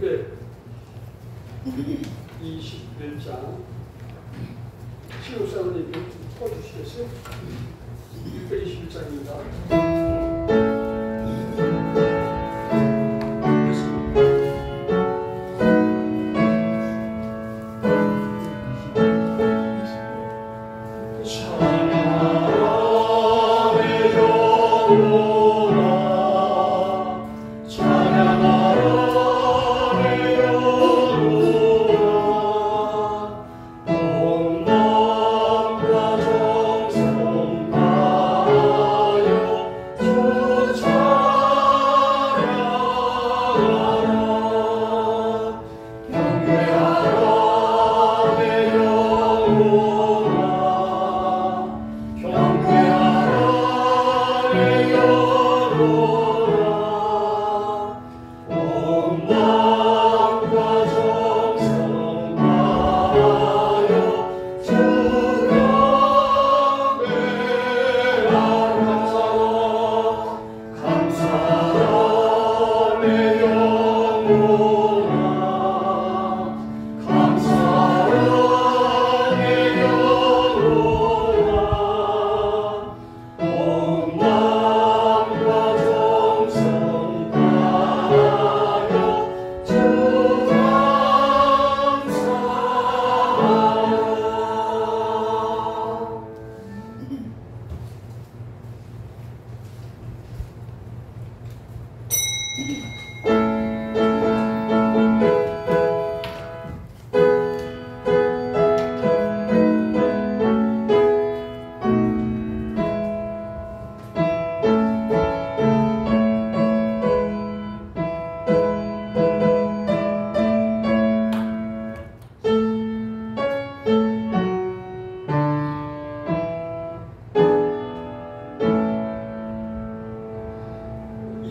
네. 21장 신우사원님 꺼주시겠어요? 21장입니다.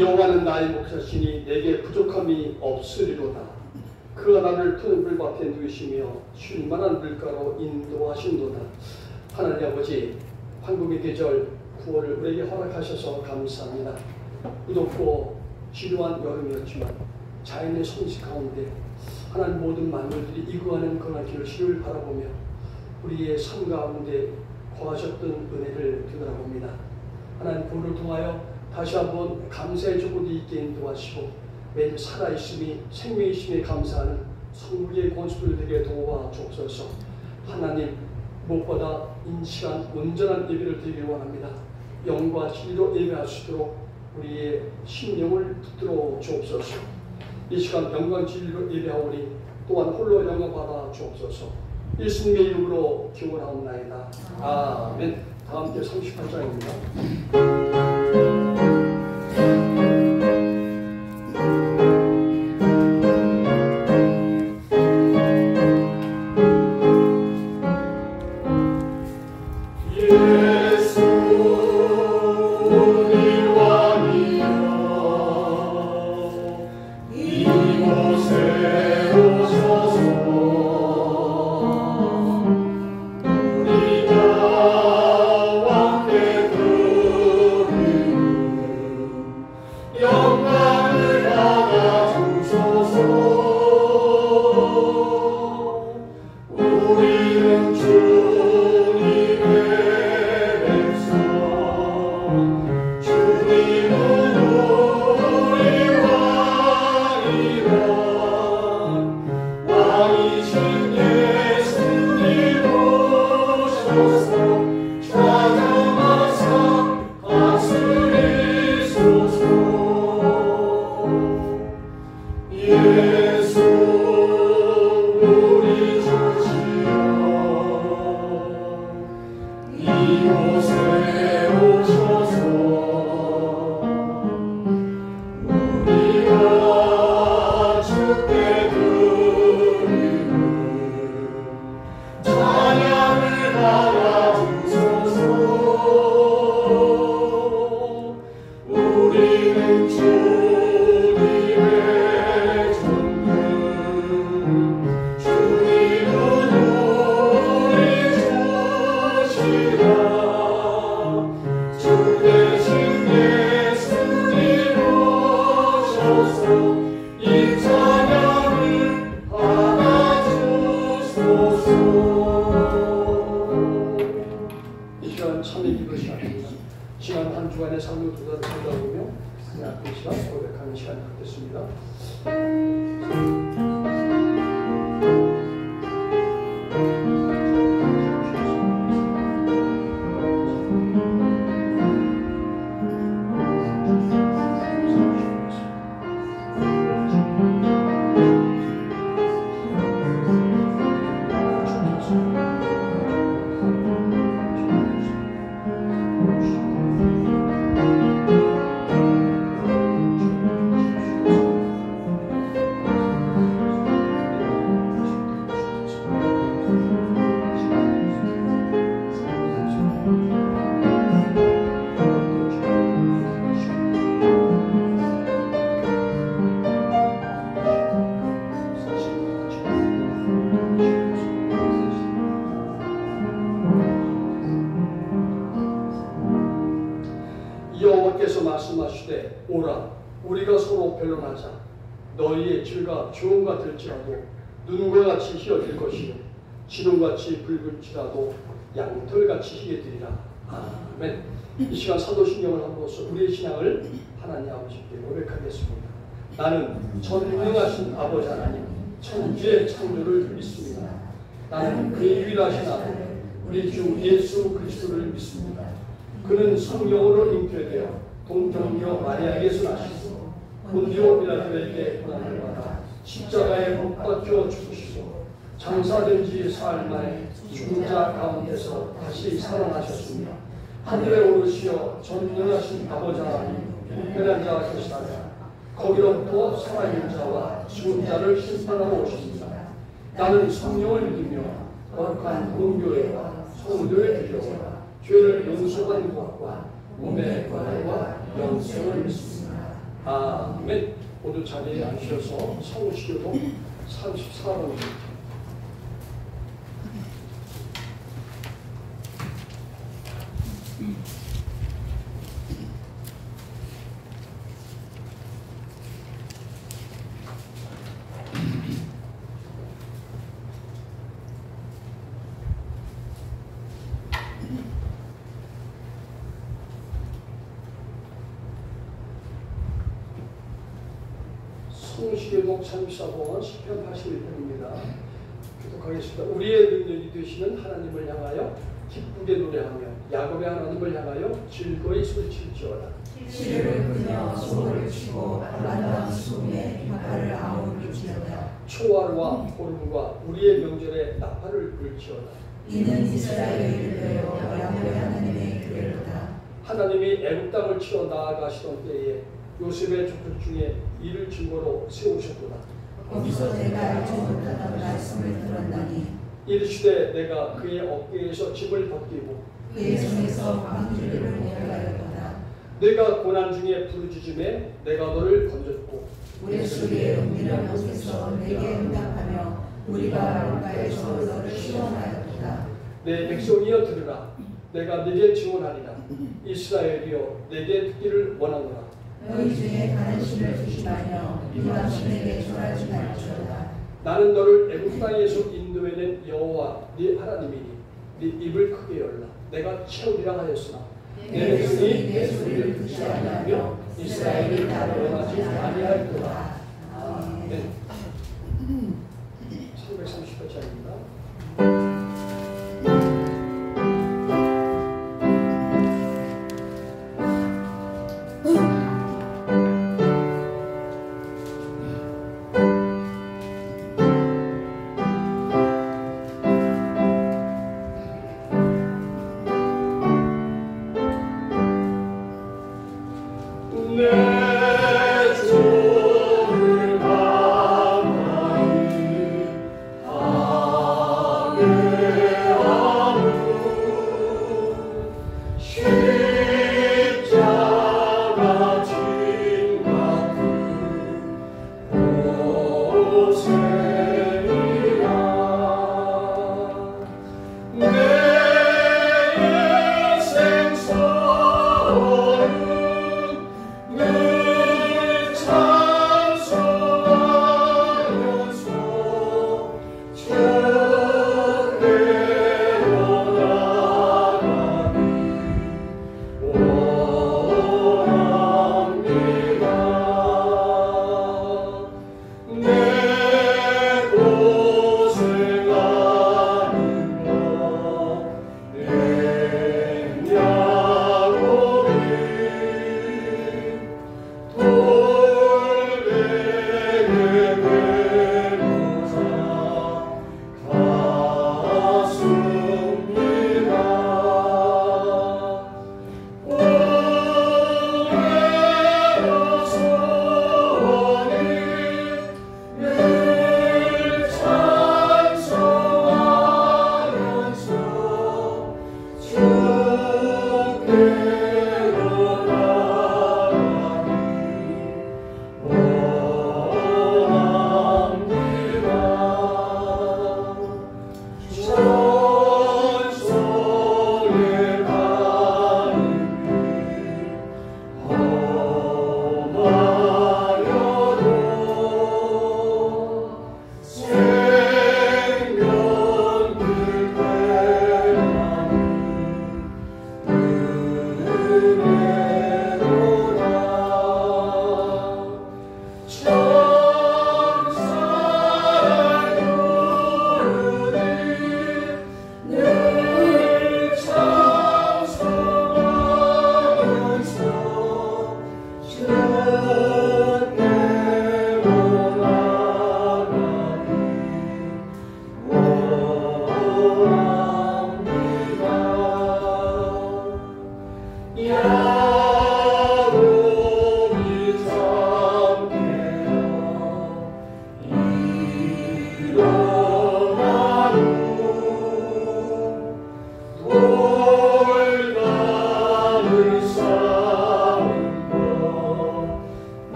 여호와는 나의 목자시니 내게 부족함이 없으리로다. 그가 나를 푸른 물밭에 누이시며 쉴 만한 물가로 인도하신도다. 하나님 아버지, 황금의 계절 9월을 우리에게 허락하셔서 감사합니다. 무덥고 지루한 여름이었지만 자연의 손짓 가운데 하나님 모든 만물들이 이구하는 그런 결실을 바라보며 우리의 삶 가운데 거하셨던 은혜를 되돌아봅니다. 하나님 그를 통하여 다시 한번 감사의 조건이 있게 인도하시고 매일 살아있음이 생명이심에 감사하는 성부의 권수들 되게 도와주옵소서. 하나님 무엇보다 인치한 온전한 예배를 드리길 원합니다. 영과 진리로 예배할 수 있도록 우리의 심령을 붙들어 주옵소서. 이 시간 영광 진리로 예배하오니 또한 홀로 영광 받아 주옵소서. 예수님의 이름으로 기원하옵나이다. 아멘. 다음 때 38장입니다. 우리는 주님의 종 우리가 서로 변론하자. 너희의 죄가 주홍 같을지라도 눈과 같이 희어질 것이요 지름같이 붉을지라도 양털같이 희게 되리라. 아멘. 이 시간 사도신경을 함으로써 우리의 신앙을 하나님 아버지께 고백하겠습니다. 나는 전능하신 아버지 하나님 천지의 창조를 믿습니다. 나는 그의 유일하신 아들 우리 주 예수 그리스도를 믿습니다. 그는 성령으로 잉태되어 동정녀 마리아에게서 나시고 본디오 빌라토에게 고난을 받아 십자가에 못 박혀 죽으시고 장사된 지 사흘 만에 죽은 자 가운데서 다시 살아나셨습니다. 하늘에 오르시어 전능하신 아버지 하나님 특별한 자가 계시다가 거기로부터 살아있는 자와 죽은 자를 심판하러 오십니다. 나는 성령을 믿으며 거룩한 공교회와 성도의 교제와 죄를 용서받는 것과 몸의 건강과 영생을 믿습니다. 아멘. 모두 자리에 앉으셔서 성시교독 34번입니다. 성시교독 34번 시편 81편입니다. 교독하겠습니다. 우리의 능력이 되시는 하나님을 향하여 기쁘게 노래하며 야곱의 하나님을 향하여 즐거이 소리칠지어다. 시를 부며 소를 치고 아름다운 수에 나팔을 아우를지어다. 초월과 호름과 우리의 명절에 나팔을 불지어다. 이는 이스라엘을 위하여 야곱의 하나님의 교회로다. 하나님이 애굽 땅을 치러 나아가시던 때에 요셉의 족속 중에 이를 증거로 세우셨도다. 거기서 내가 알지 못하던 말씀을 들었나니 이르시되 내가 그의 어깨에서 짐을 벗기고 그의 손에서 광주리를 내려가였도다. 내가 고난 중에 부르짖음에 내가 너를 건졌고 우리 소리에 은밀한 곳에서 내게 응답하며 우리가 물가에서 너를 시원하였도다. 내 백성이여 들으라. 내가 네게 증언하리라. 이스라엘이여 내게 듣기를 원하노라. 너희 중에 가는 신을 조심하며 이방 신에게 절하지 말지어다. 나는 너를 애굽 땅에서 인도해낸 여호와 네 하나님이니 네 입을 크게 열라. 내가 채우리라 하였으나 내 백성이 내 소리를 듣지 아니하며 이스라엘이 나를 원하지 아니하였도다. 아멘. 330편짜리입니다. 내 손을 가만히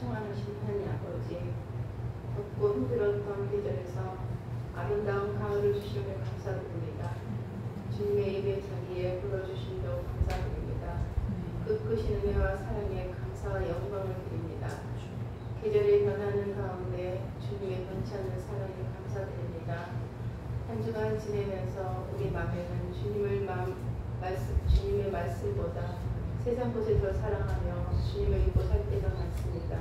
충만하신 하나님 아버지, 덥고 힘들었던 계절에서 아름다운 가을을 주시며 감사드립니다. 주님의 입의 자리에 불러주심도 감사드립니다. 끝끝이 은혜와 사랑에 감사와 영광을 드립니다. 계절의 변하는 가운데 주님의 변치 않는 사랑에 감사드립니다. 한 주간 지내면서 우리 마음에는 주님의 말씀보다 세상 것을 더 사랑하며 주님을 잊고 살 때가 많습니다.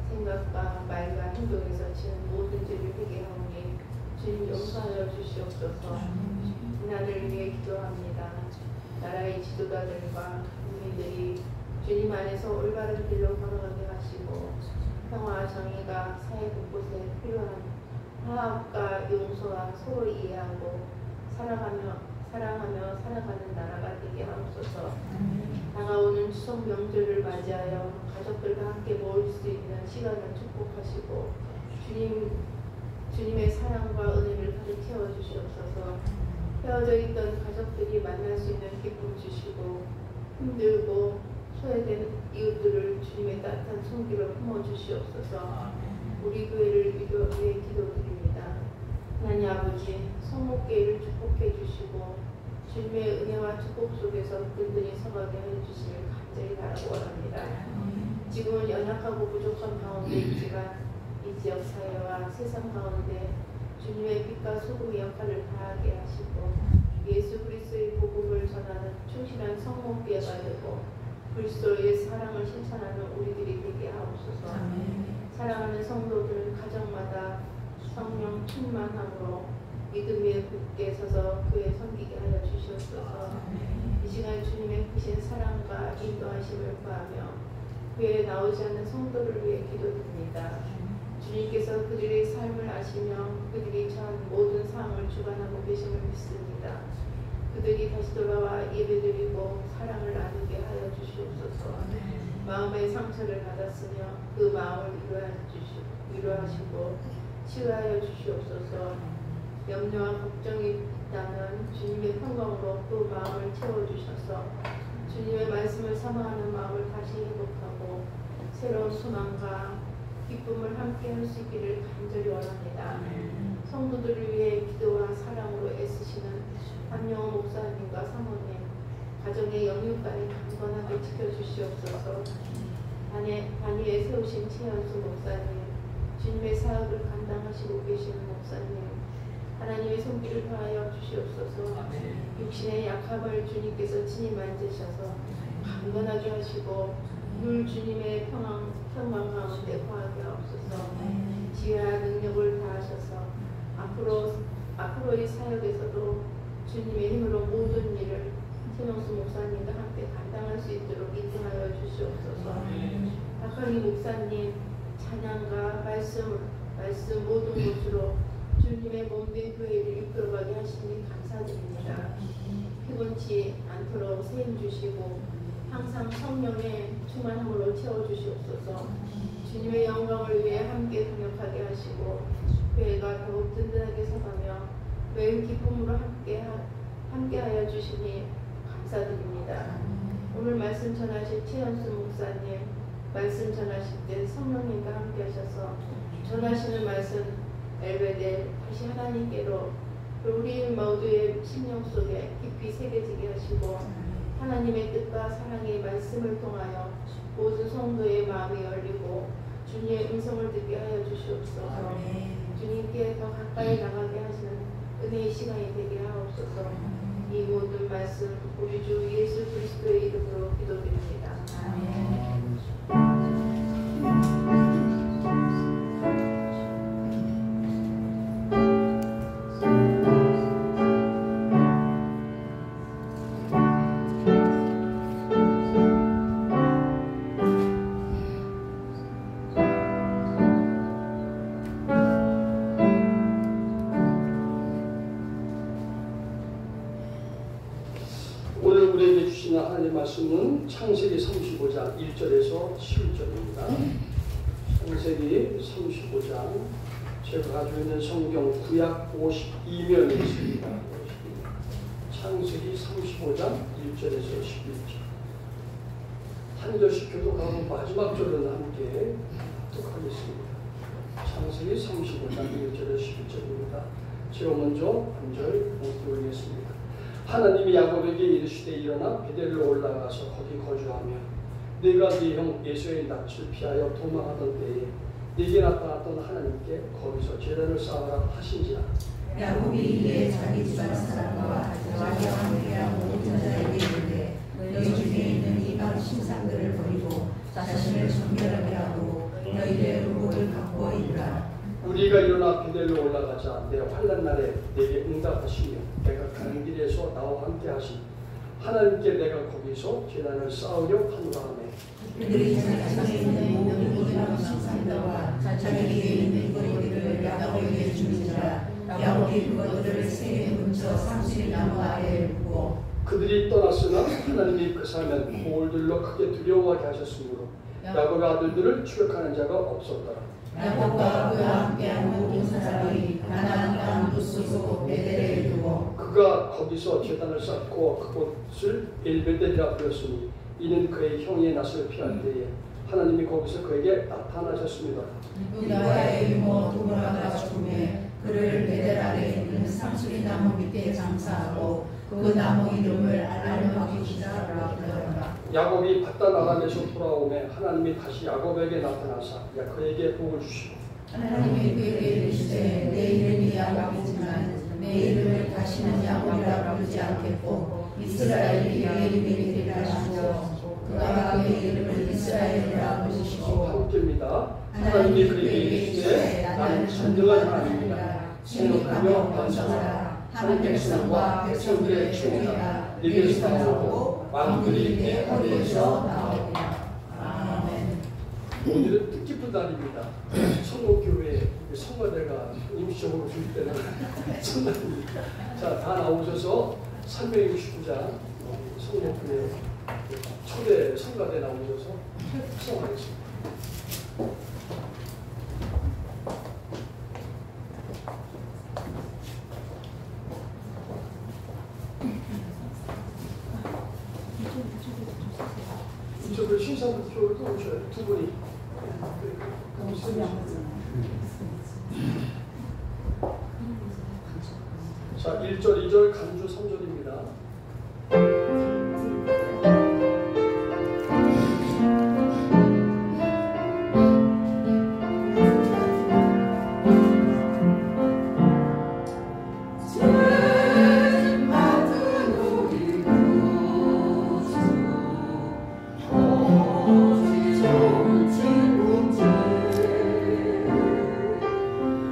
생각과 말과 행동에서 지은 모든 죄를 회개하오니 주님 용서하여 주시옵소서. 이날을 위해 기도합니다. 나라의 지도자들과 국민들이 주님 안에서 올바른 길로 걸어가게 하시고 평화와 정의가 사회 곳곳에 필요한 화합과 용서와 서로 이해하고 사랑하며 살아가는 나라가 되게 하옵소서. 다가오는 추석 명절을 맞이하여 가족들과 함께 모일 수 있는 시간을 축복하시고 주님의 사랑과 은혜를 가득 채워주시옵소서. 헤어져 있던 가족들이 만날 수 있는 기쁨 주시고 힘들고 소외된 이웃들을 주님의 따뜻한 손길로 품어주시옵소서. 우리 교회를 위해 기도드립니다. 하나님 아버지, 성목교회를 축복해 주시고 주님의 은혜와 축복 속에서 든든히 서가게 해주시길 간절히 바라고 원합니다. 지금은 연약하고 부족한 가운데 있지만 이 지역 사회와 세상 가운데 주님의 빛과 소금의 역할을 다하게 하시고 예수 그리스도의 복음을 전하는 충실한 성목교회가 되고 그리스도의 사랑을 실천하는 우리들이 되게 하옵소서. 사랑하는 성도들은 가정마다 성령 충만함으로 믿음 위에 굳게 서서 교회 섬기게 하여 주시옵소서. 이 시간 주님의 크신 사랑과 인도하심을 구하며 교회에 나오지 않는 성도를 위해 기도드립니다. 주님께서 그들의 삶을 아시며 그들이 처한 모든 상황을 주관하고 계심을 믿습니다. 그들이 다시 돌아와 예배드리고 사랑을 나누게 하여 주시옵소서. 마음의 상처를 받았으며 그 마음을 위로하시고 치유하여 주시옵소서. 염려와 걱정이 있다면 주님의 평강으로 그 마음을 채워주셔서 주님의 말씀을 사모하는 마음을 다시 회복하고 새로운 소망과 기쁨을 함께 할 수 있기를 간절히 원합니다. 성도들을 위해 기도와 사랑으로 애쓰시는 한영호 목사님과 사모님, 가정의 영육간을 강건하게 지켜주시옵소서. 단위에 세우신 최현수 목사님, 주님의 사역을 감당하시고 계시는 목사님, 하나님의 손길을 더하여 주시옵소서. 육신의 약함을 주님께서 친히 만지셔서 강건하게 하시고 늘 주님의 평강 가운데 거하게 하옵소서. 지혜와 능력을 다하셔서 앞으로의 사역에서도 주님의 힘으로 모든 일을 최명수 목사님과 함께 감당할 수 있도록 인도하여 주시옵소서. 박하리 목사님 찬양과 말씀 모든 곳으로 주님의 몸된 교회를 이끌어가게 하시니 감사드립니다. 피곤치 않도록 세임 주시고 항상 성령의 충만함으로 채워주시옵소서. 주님의 영광을 위해 함께 동역하게 하시고 교회가 더욱 든든하게 서가며 매일 기쁨으로 함께하여 주시니 감사드립니다. 오늘 말씀 전하실 최현수 목사님, 말씀 전하실 때 성령님과 함께 하셔서 전하시는 말씀 엘베델 다시 하나님께로 우리 모두의 심령 속에 깊이 새겨지게 하시고 하나님의 뜻과 사랑의 말씀을 통하여 모든 성도의 마음이 열리고 주님의 음성을 듣게 하여 주시옵소서. 주님께 더 가까이 나가게 하시는 은혜의 시간이 되게 하옵소서. 이 모든 말씀 우리 주 예수 그리스도의 이름으로 기도드립니다. 아멘. 하나님의 말씀은 창세기 35장 1절에서 11절입니다. 창세기 35장 제가 가지고 있는 성경 구약 52면이 있습니다. 창세기 35장 1절에서 11절. 한 절씩 교독하고 마지막 절은 함께 교독하겠습니다. 창세기 35장 1절에서 11절입니다. 제가 먼저 한 절 읽겠습니다. 하나님이 야곱에게 이르시되 일어나 베델로 올라가서 거기 거주하며 네가 네 형 에서의 낯을 피하여 도망하던 때에 네게 나타났던 하나님께 거기서 제단을 쌓아라 하신지라. 야곱이 이에 자기 집안 사람과 자기와 함께한 모든 자에게 이르되 너희 중에 있는 이방 신상들을 버리고 자신을 정결하게 하고 너희의 의복을 갖고 이르라. 우리가 일어나 베델로 올라가자 내 환난 날에 내게 응답하시며 내가 가는 길에서 나와 함께 하신 하나님께 내가 거기서 제단을 쌓으려 하노라 하매 그들이 자기 있는 모든 이방 신상들과 자기에게 있는 거리들을 야곱에게 주니라. 야곱이 그것들을 세에 뭉쳐 상수리 나무 아래에 묻고 그들이 떠났으나 하나님이 그 사람은 돌들로 크게 두려워하게 하셨으므로 야곱의 아들들을 추격하는 자가 없었더라. 야곱과 그와 함께한 모든 사람이 가나안 땅 루스고 베델에 이르고 그가 거기서 제단을 쌓고 그곳을 엘베델이라 불렀으니 이는 그의 형의 낯을 피할 때에 하나님이 거기서 그에게 나타나셨습니다. 유다의 이모 도보라가 죽음에 그를 베델 아래에 있는 상수리 나무 밑에 장사하고 그 나무 이름을 알마기 기사라 부르더라. 야곱이 바단 아람에서 돌아오매 하나님이 다시 야곱에게 나타나사 그에게 복을 주시고 하나님이 그에게 이르시되 내 이름이 야곱이지만 내 이름을 다시는 야곱이라 부르지 않겠고 이스라엘이 내 이름이 되리라 하시고 그가 그의 이름을 이스라엘이라 부르시고 함께입니다. 하나님이 그에게 이르시되 나는 전능한 하나님이다. 생육하며 번성하라. 하는 백성과 백성들의 총회가 네게서 나오고 왕들이 내 허리에서 나오리라. 아멘. 오늘은 뜻깊은 날입니다. 성목교회 성가대가 임시적으로 줄 때는 성가입니다. 자, 다 나오셔서 369장 성목교회 초대 성가대 나오셔서 합성하겠습니다. 이쪽을 신사부쪽으로 또 오셔요. 두 분이. 자, 1절, 2절, 간주 3절입니다.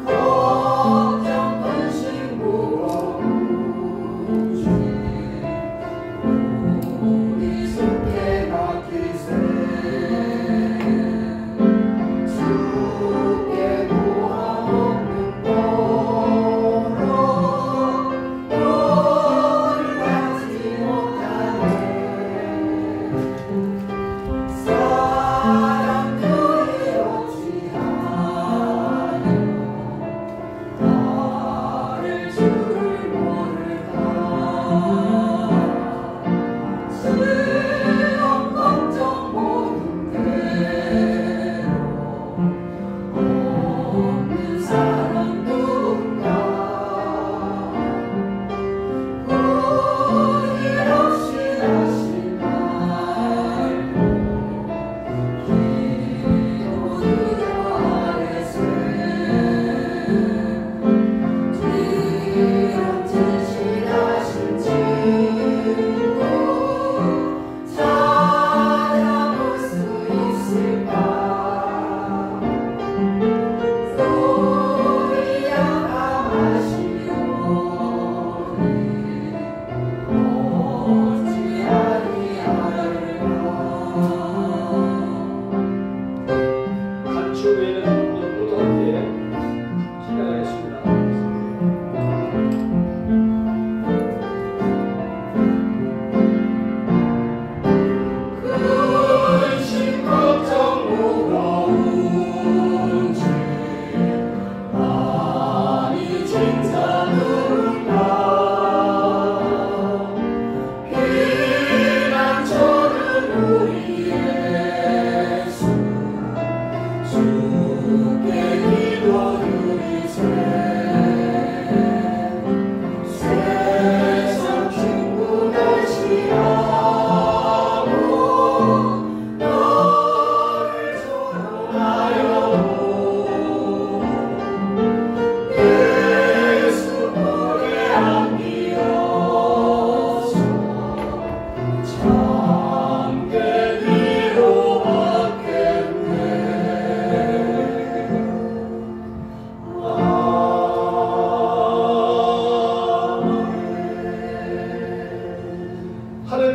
걱정 근심 무거운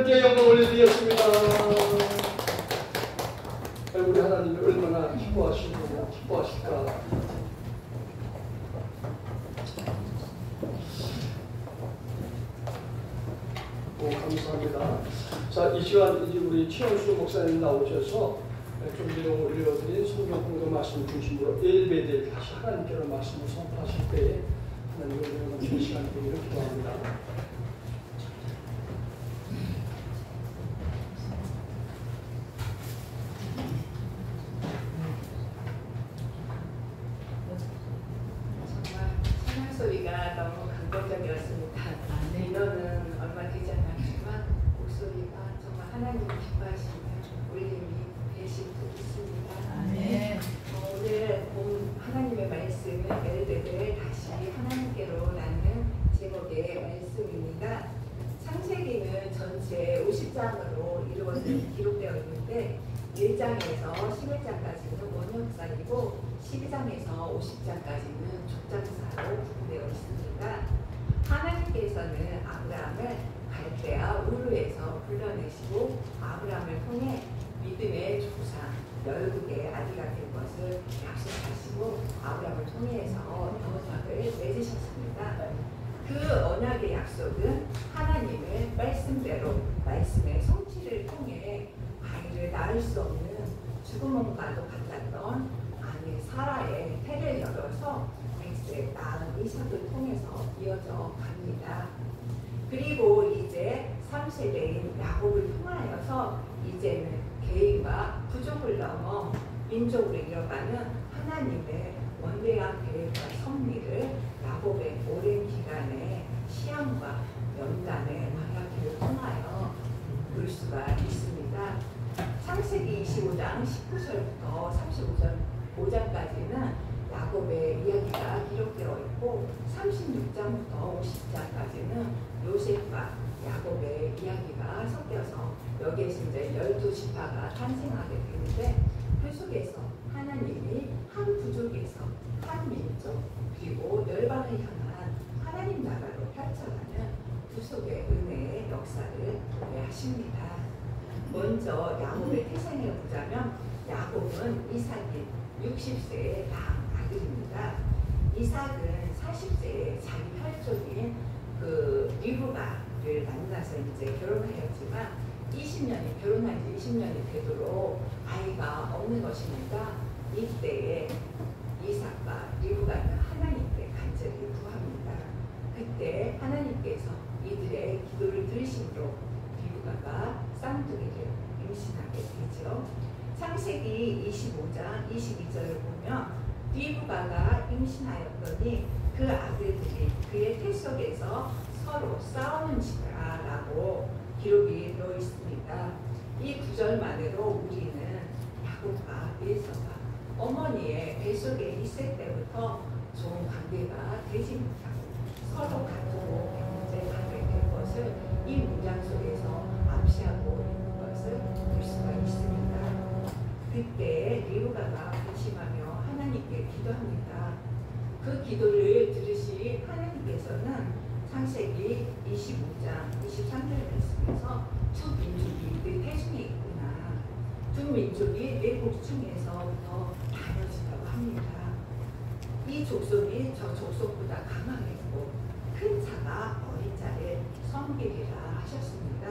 하나님께 영광 올려드리겠습니다. 우리 하나님이 얼마나 기뻐하실까. 감사합니다. 자, 이 시간 이제 우리 최원수 목사님 나오셔서 좀 전에 올려드린 성경 공동 말씀 중심으로 엘베델 다시 하나님께로 말씀을 선포하실 때에 하나님의 은혜가 넘치는 시간이 되기를 기도합니다. 찬양 소리가 너무 감동적이었습니다. 인원은 얼마 되지 않았지만 목소리가 정말 하나님 기뻐하시는 울림이 대신 있습니다. 아멘. 오늘 본 하나님의 말씀은 엘베델 다시 하나님께로라는 제목의 말씀입니다. 창세기는 전체 50장으로 기록되어 있는데 1장에서 11장까지는 원형사이고 12장에서 50장까지는 족장사로 구분되어 있습니다. 하나님께서는 아브라함을 갈대아 우르에서 불러내시고 아브라함을 통해 믿음의 조상 열국의 아기가 될 것을 약속하시고 아브라함을 통해서 언약을 맺으셨습니다. 그 언약의 약속은 하나님의 말씀대로 말씀의 성취를 통해 아이를 낳을 수 없는 죽음과도 같았던 아내 사라의 태를 열어서 백세 낳은 이삭을 통해서 이어져 갑니다. 그리고 이제 3세대인 야곱을 통하여서 이제는 개인과 부족을 넘어 민족으로 이어가는 하나님의 원대한 계획과 섭리를 야곱의 오랜 기간의 시험과 연단의 망하기를 통하여 볼 수가 있습니다. 창세기 25장 19절부터 35장까지는 야곱의 이야기가 기록되어 있고 36장부터 50장까지는 요셉과 야곱의 이야기가 섞여서 여기에서 이제 12지파가 탄생하게 되는데 그 속에서 하나님이 한 부족에서 한 민족 그리고 열방을 향한 하나님 나라로 펼쳐가는 구속의 은혜의 역사를 하십니다. 먼저 야곱의 태생을 보자면 야곱은 이삭이 60세에 낳은 아들입니다. 이삭은 40세에 자기 혈족인 리브가를 만나서 이제 결혼하였지만 결혼한 지 20년이 되도록 아이가 없는 것이니까 이때에 이삭과 리브가는 하나님께 간절히 구합니다. 그때 하나님께서 이들의 기도를 들으심으로 리브가가 쌍둥이를 임신하게 되죠. 창세기 25장 22절을 보면 리브가가 임신하였더니 그 아들들이 그의 태 속에서 서로 싸우는지라 라고 기록이 되어 있습니다. 이 구절만으로 우리는 야곱과 에서가 어머니의 뱃속에 있을 때부터 좋은 관계가 되지 못하고 서로 다투고 경쟁하게 될 것을 이 문장 속에서 암시하고 있는 것을 볼 수가 있습니다. 그때 리브가가 근심하며 하나님께 기도합니다. 그 기도를 들으시 하나님께서는 창세기 25장 23절 말씀에서 두 민족이 내 태중에 있구나. 두 민족이 내 복중에서부터 나눠진다고 합니다. 이 족속이 저 족속보다 강하겠고 큰 자가 어린 자를 섬기리라 하셨습니다.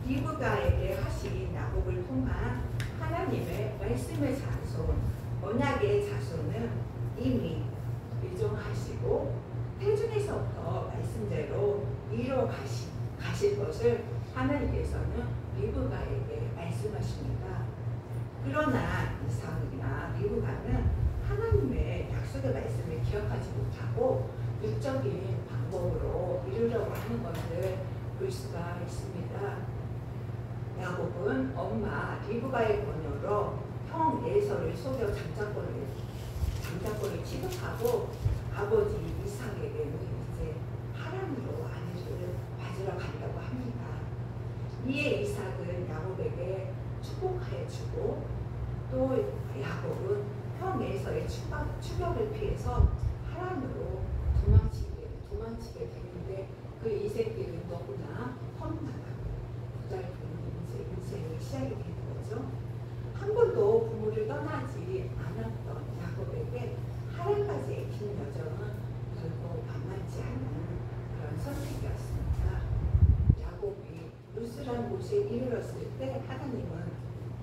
리브가에게 하신 야곱을 통한 하나님의 말씀의 자손, 언약의 자손은 이미 일정하시고 태중에서부터 말씀대로 이뤄 가실 것을 하나님께서는 리브가에게 말씀하십니다. 그러나 이삭이나 리브가는 하나님의 약속의 말씀을 기억하지 못하고 육적인 방법으로 이루려고 하는 것을 볼 수가 있습니다. 야곱은 엄마 리브가의 권유로 형 에서를 속여 장자권을 취득하고 아버지 이삭에게는 이제 하란으로 아내를 맞으러 간다고 합니다. 이에 이삭은 야곱에게 축복하여 주고 또 야곱은 형 에서의 추격을 피해서 하란으로 도망치게 되는데 그 인생길은 너무나 험난하고 전쟁이 시작이 되는 거죠. 한 번도 부모를 떠나지 않았던 야곱에게 하란까지의 긴 여정은 결코 만만치 않은 그런 선택이었습니다. 야곱이 루스라는 곳에 이르렀을 때 하나님은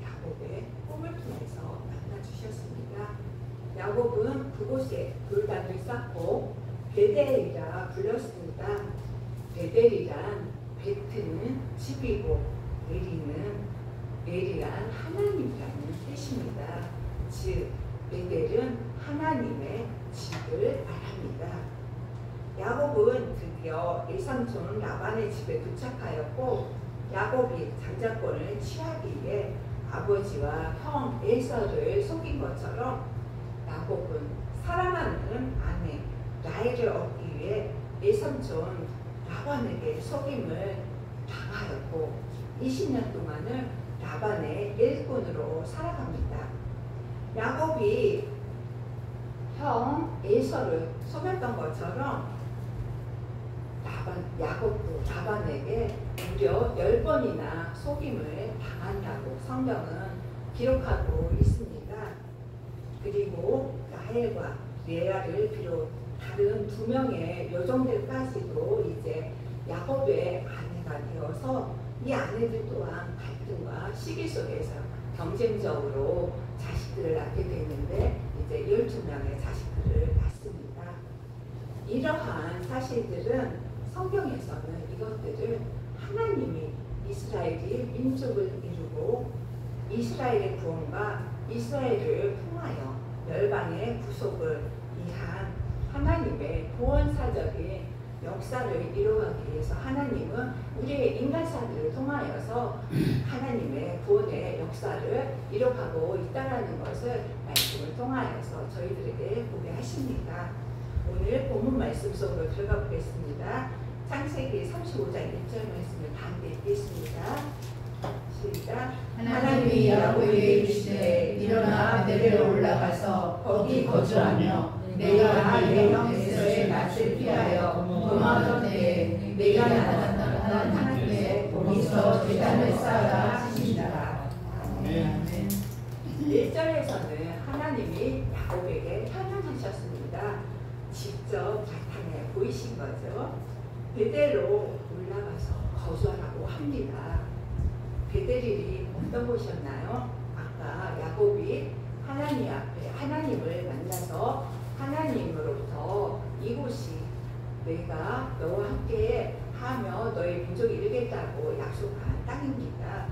야곱의 꿈을 통해서 만나주셨습니다. 야곱은 그곳에 돌단을 쌓고 베델이라 불렀습니다. 베델이란 베트는 집이고 에리란 하나님이라는 뜻입니다. 즉 베델은 하나님의 집을 말합니다. 야곱은 드디어 일삼촌 라반의 집에 도착하였고 야곱이 장자권을 취하기 위해 아버지와 형 에서를 속인 것처럼 야곱은 사랑하는 아내 라헬을 얻기 위해 일삼촌 라반에게 속임을 당하였고 20년 동안을 라반의 일꾼으로 살아갑니다. 야곱이 형 에서를 속였던 것처럼 야곱도 라반에게 무려 10번이나 속임을 당한다고 성경은 기록하고 있습니다. 그리고 라헬과 레아를 비롯 다른 2명의 여종들까지도 이제 야곱의 아내가 되어서 이 아내들 또한 갈등과 시기 속에서 경쟁적으로 자식들을 낳게 됐는데 이제 12명의 자식들을 낳습니다. 이러한 사실들은 성경에서는 이것들을 하나님이 이스라엘이 민족을 이루고 이스라엘의 구원과 이스라엘을 통하여 열방의 구속을 위한 하나님의 구원사적인 역사를 이루어가기 위해서 하나님은 우리의 인간사들을 통하여서 하나님의 구원의 역사를 이루어가고 있다는 것을 말씀을 통하여서 저희들에게 보게 하십니다. 오늘 본문 말씀 속으로 들어가 보겠습니다. 창세기 35장 1절 말씀을 다 함께 읽겠습니다. 시작. 하나님이 야곱에게 이르시되 일어나 베델로 올라가서 거기 거주하며 내가 내 형 에서의 낯을 피하여 도망하던 때에 내가 나타난 하나님께 거기서 제단을 쌓아 하시니라. 아멘. 1절에서는 하나님이 야곱에게 현현하셨습니다. 직접 나타내 보이신 거죠. 베델로 올라가서 거주하라고 합니다. 베델이 어떤 곳이었나요? 아까 야곱이 하나님 앞에 하나님을 만나서 하나님으로부터 이곳이 내가 너와 함께 하며 너의 민족이 이루겠다고 약속한 땅입니다.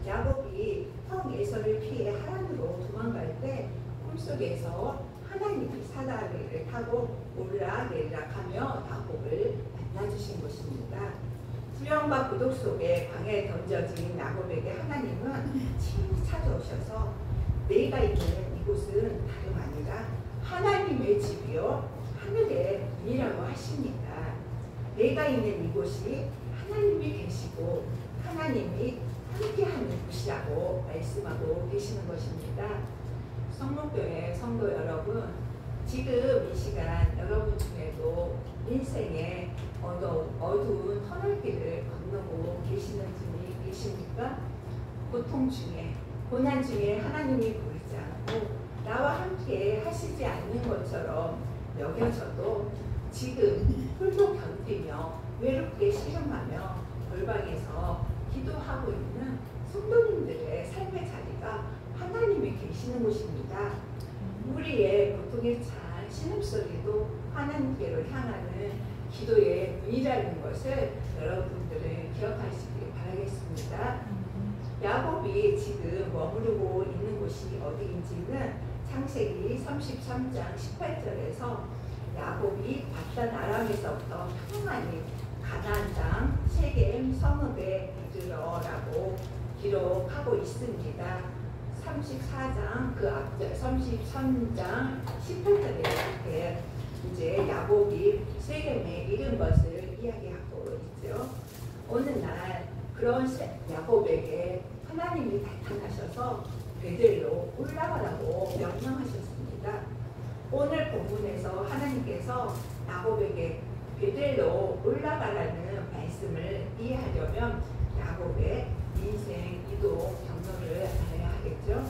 야곱이 형 에서를 피해 하란으로 도망갈 때 꿈속에서 하나님이 사다리를 타고 올라내리락하며 야곱을 만나주신 것입니다. 수령과 고독 속에 광야에 던져진 야곱에게 하나님은 친히 찾아오셔서 내가 있는 이곳은 다름 아니라 하나님의 집이요 하늘의 문이라고 하십니다. 내가 있는 이곳이 하나님이 계시고 하나님이 함께하는 곳이라고 말씀하고 계시는 것입니다. 성목교회 성도 여러분, 지금 이 시간 여러분 중에도 인생의 어두운 터널길을 건너고 계시는 분이 계십니까? 고통 중에, 고난 중에 하나님이 보이지 않고 나와 함께 하시지 않는 것처럼 여겨져도 지금 홀로 견디며 외롭게 씨름하며 골방에서 기도하고 있는 성도님들의 삶의 자리가 하나님이 계시는 곳입니다. 우리의 고통에 찬 신음소리도 하나님께로 향하는 기도의 문이라는 것을 여러분들은 기억하시길 바라겠습니다. 야곱이 지금 머무르고 있는 곳이 어디인지는 창세기 33장 18절에서 야곱이 바단 아람에서부터 평안히 가나안 땅 세겜 성읍에 이르러라고 기록하고 있습니다. 34장 그 앞절 33장 18절에 이렇게 이제 야곱이 세겜에 이른 것을 이야기하고 있죠. 어느 날 그런 야곱에게 하나님이 나타나셔서 베델로 올라가라고 명령하셨습니다. 오늘 본문에서 하나님께서 야곱에게 베델로 올라가라는 말씀을 이해하려면 야곱의 인생 이도 경로를 알아야 하겠죠.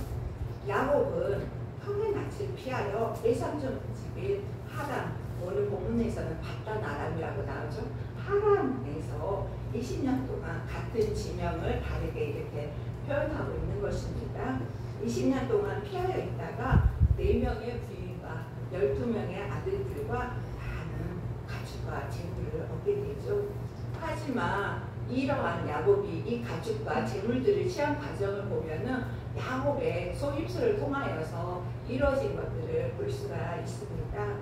야곱은 형의 낯을 피하여 외삼촌 집인 하람, 오늘 본문에서는 바단 아람이라고 나오죠. 하람에서 20년 동안 같은 지명을 다르게 이렇게 표현하고 있는 것입니다. 20년 동안 피하여 있다가 4명의 부인과 12명의 아들들과 많은 가축과 재물을 얻게 되죠. 하지만 이러한 야곱이 이 가축과 재물들을 취한 과정을 보면은 야곱의 속임수를 통하여서 이루어진 것들을 볼 수가 있습니다.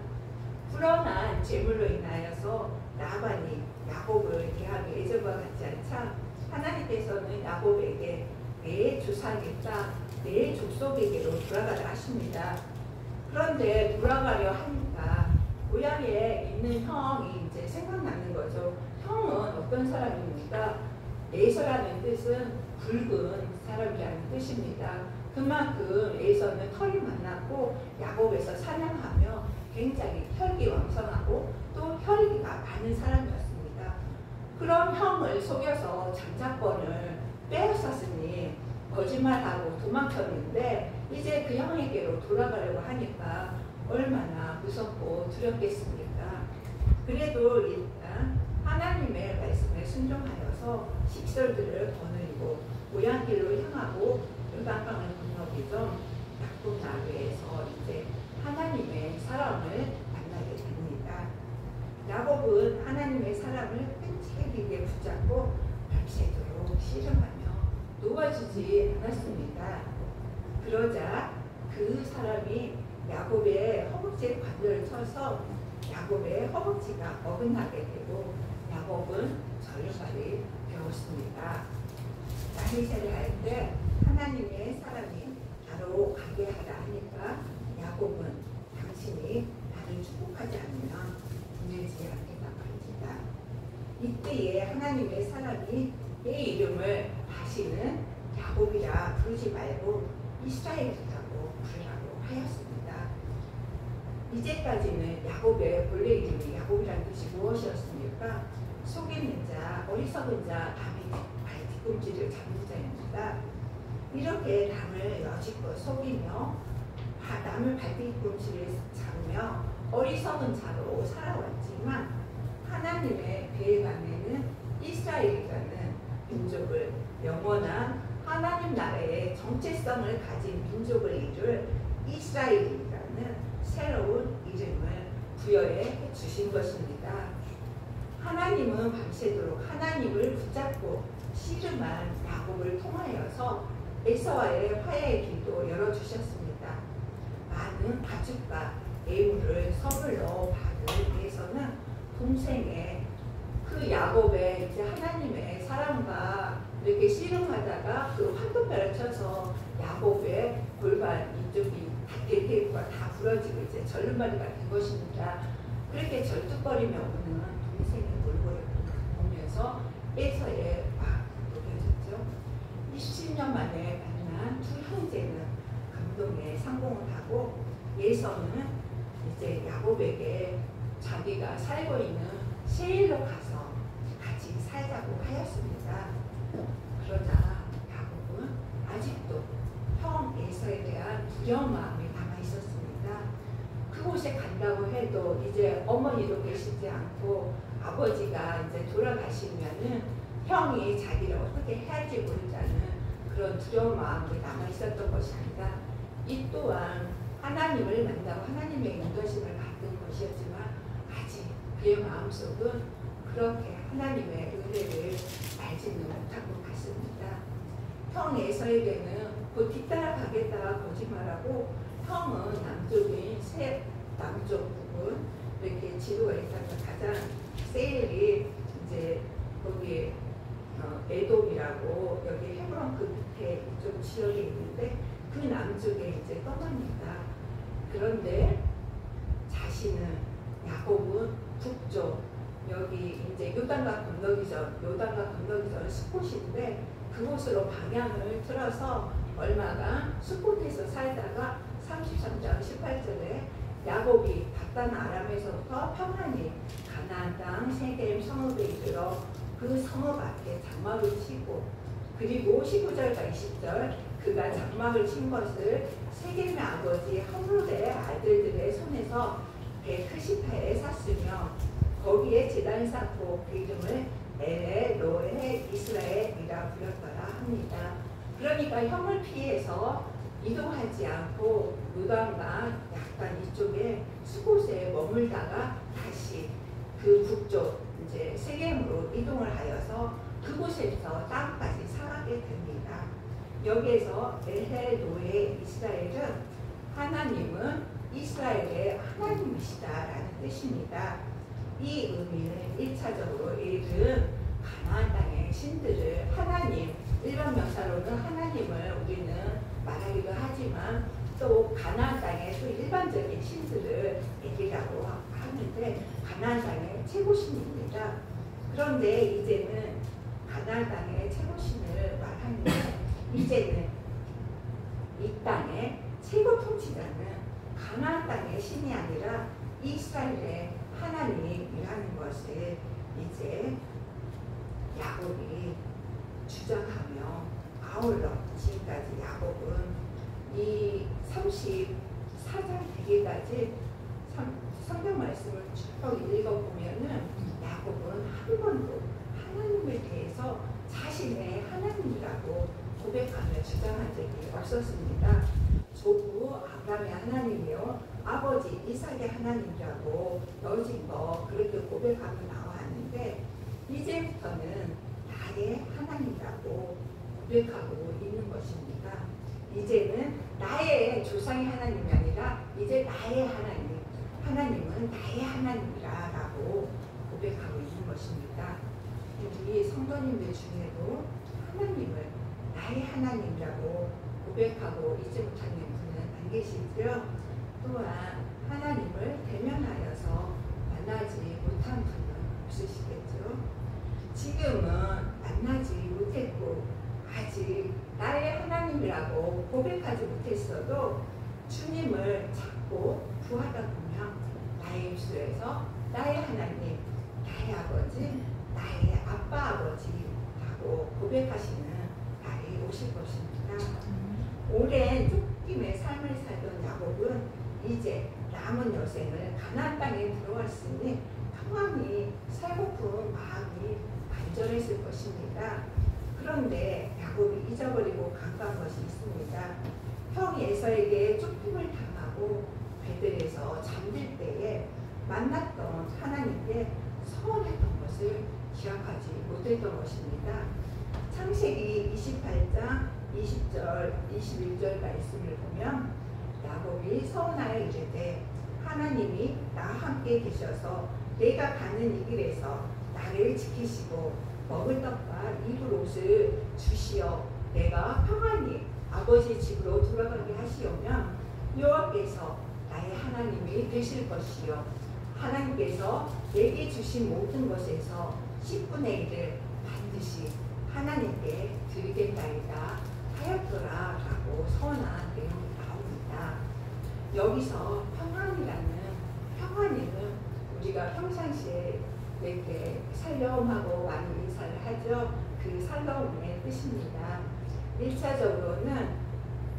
불어난 재물로 인하여서 라반이 야곱을 대하기 예전과 같지 않자 하나님께서는 야곱에게 내 조상이다, 내 족속에게로 돌아가라 하십니다. 그런데 돌아가려 하니까 고향에 있는 형이 이제 생각나는 거죠. 형은 어떤 사람입니까? 에서라는 뜻은 붉은 사람이라는 뜻입니다. 그만큼 에서는 털이 많았고 야곱에서 사냥하며 굉장히 혈기왕성하고 또 혈기가 많은 사람이었습니다. 그런 형을 속여서 장자권을 빼앗았으니 거짓말하고 도망쳤는데 이제 그 형에게로 돌아가려고 하니까 얼마나 무섭고 두렵겠습니까? 그래도 일단 하나님의 말씀에 순종하여서 식솔들을 거느리고 고향길로 향하고 요단강을 건너기 전 약속 나루에서 이제 하나님의 사람을 만나게 됩니다. 야곱은 하나님의 사람을 끈질기게 붙잡고 밤새도록 씨름하며 놓아주지 않았습니다. 그러자 그 사람이 야곱의 허벅지에 관절을 쳐서 야곱의 허벅지가 어긋나게 되고 야곱은 절름발이 되었습니다. 나니세를 할 때 하나님의 사람이 나로 가게 하라 하니까 야곱은 당신이 나를 축복하지 않으면 보내지 않겠다고 합니다. 이때에 하나님의 사람이 내 이름을 다시는 야곱이라 부르지 말고 이스라엘이라고 부르라고 하였습니다. 이제까지는 야곱의 본래 이름이 야곱이라는 뜻이 무엇이었습니까? 속이는 자, 어리석은 자, 남의 발 뒤꿈치를 잡는 자입니다. 이렇게 남을 여지껏 속이며 남을 발 뒤꿈치를 잡으며 어리석은 자로 살아왔지만 하나님의 계획안에는 이스라엘이라는 민족을 영원한 하나님 나라의 정체성을 가진 민족을 이룰 이스라엘이라는 새로운 이름을 부여해 주신 것입니다. 하나님은 밤새도록 하나님을 붙잡고 씨름한 야곱을 통하여서 에서와의 화해의 길도 열어주셨습니다. 많은 가축과 예물을 선물로 받은 에서는 동생의 그 야곱의 이제 하나님의 사랑과 이렇게 씨름하다가 그 환도뼈를 쳐서 야곱의 골반 이쪽이 대퇴가 다 부러지고 이제 절름발이가 된 것입니다. 그렇게 절뚝거리며 오는 동생의 몰골을 보면서 에서의 막 녹여졌죠. 27년 만에 만난 두 형제는 감동에 상봉을 하고 에서는 이제 야곱에게 자기가 살고 있는 세일로 가서 같이 살자고 하였습니다. 그러자 야곱은 아직도 형 에서에 대한 두려운 마음이 남아 있었습니다. 그곳에 간다고 해도 이제 어머니도 계시지 않고 아버지가 이제 돌아가시면은 형이 자기를 어떻게 해야 할지 모르자는 그런 두려운 마음이 남아 있었던 것입니다. 이 또한 하나님을 만나고 하나님의 인도심을 받은 것이었지만 아직 그의 마음속은 그렇게 하나님의 은혜를 알지는 못한 것 같습니다. 형 에서에게는 곧 뒤따라가겠다 거짓말하고 형은 남쪽인 남쪽 부분 이렇게 지도가 있다면 가장 세일이 이제 거기 에돔이라고 여기 헤브론 그 밑에 좀 지역이 있는데 그 남쪽에 이제 떠납니다. 그런데 자신은 야곱은 북쪽 여기 이제 요단강 건너기 전 스콧인데 그곳으로 방향을 틀어서 얼마간 스콧에서 살다가 33장 18절에 야곱이 바단 아람에서부터 평안히 가나안 땅 세겜 성읍에 이르러 그 성읍 앞에 장막을 치고 그리고 19절과 20절 그가 장막을 친 것을 세겜의 아버지 함롤의 아들들의 손에서 베크시타에 샀으며 거기에 제단을 쌓고 그 이름을 엘에로에 이스라엘이라 불렀더라 합니다. 그러니까 형을 피해서 이동하지 않고 요단강 약간 이쪽에 수곳에 머물다가 다시 그 북쪽 이제 세겜으로 이동을 하여서 그곳에서 땅까지 살아가게 됩니다. 여기에서 엘에로에 이스라엘은 하나님은 이스라엘의 하나님이시다라는 뜻입니다. 이 의미는 1차적으로 이들은 가나안 땅의 신들을 하나님, 일반 명사로는 하나님을 우리는 말하기도 하지만 또 가나안 땅의 또 일반적인 신들을 얘기라고 하는데 가나안 땅의 최고신입니다. 그런데 이제는 가나안 땅의 최고신을 말하는데 이제는 이 땅의 최고 통치자는 가나안 땅의 신이 아니라 이스라엘의 하나님이라는 것을 이제 야곱이 주장하며 아울러 지금까지 야곱은 이 34장 되기까지 성경 말씀을 쭉 읽어보면은 야곱은 한 번도 하나님에 대해서 자신의 하나님이라고 고백하며 주장한 적이 없었습니다. 조부 아브라함의 하나님이요 아버지 이삭의 하나님이라고 넣어진 거 그렇게 고백하며 나왔는데 이제부터는 나의 하나님이라고 고백하고 있는 것입니다. 이제는 나의 조상의 하나님이 아니라 이제 나의 하나님, 하나님은 나의 하나님이라고 고백하고 있는 것입니다. 우리 성도님들 중에도 하나님을 나의 하나님이라고 고백하고 있지 못하는 분은 안 계시죠? 또한 하나님을 대면하여서 만나지 못한 분은 없으시겠죠? 지금은 만나지 못했고 아직 나의 하나님이라고 고백하지 못했어도 주님을 찾고 구하다 보면 나의 입술에서 나의 하나님, 나의 아버지, 나의 아빠 아버지라고 고백하시는 날이 오실 것입니다. 오랜 쫓김의 삶을 살던 야곱은 이제 남은 여생을 가나안 땅에 들어왔으니 평안히 살고픈 마음이 간절했을 것입니다. 그런데 야곱이 잊어버리고 간과한 것이 있습니다. 형 에서에게 쫓김을 당하고 베들에서 잠들 때에 만났던 하나님께 서원했던 것을 기억하지 못했던 것입니다. 창세기 28장 20절, 21절 말씀을 보면 야곱이 서원하여 이르되 하나님이 나와 함께 계셔서 내가 가는 이 길에서 나를 지키시고 먹을 떡과 입을 옷을 주시어 내가 평안히 아버지 집으로 돌아가게 하시오면 여호와께서 나의 하나님이 되실 것이요 하나님께서 내게 주신 모든 것에서 10분의 1을 반드시 하나님께 드리겠나이다 하였더라 라고 서원한 내용이 나옵니다. 여기서 평안이는 우리가 평상시에 이렇게 살려움하고 많이 인사를 하죠. 그 살려움의 뜻입니다. 1차적으로는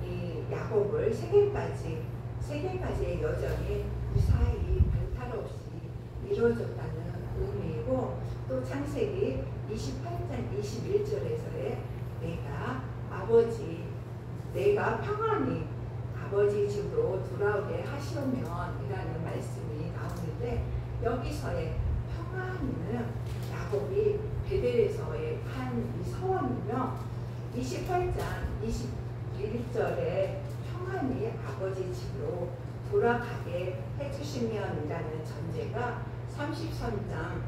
이 야곱을 세겜까지의 여정이 무사히 별탈 없이 이루어졌다는 의미이고 또 창세기 28장 21절에서의 내가 평안히 아버지 집으로 돌아오게 하시오면 이라는 말씀이 나오는데 여기서의 평안은 야곱이 베델에서의 한 이 서원이며 28장 21절에 평안히 아버지 집으로 돌아가게 해주시면이라는 전제가 33장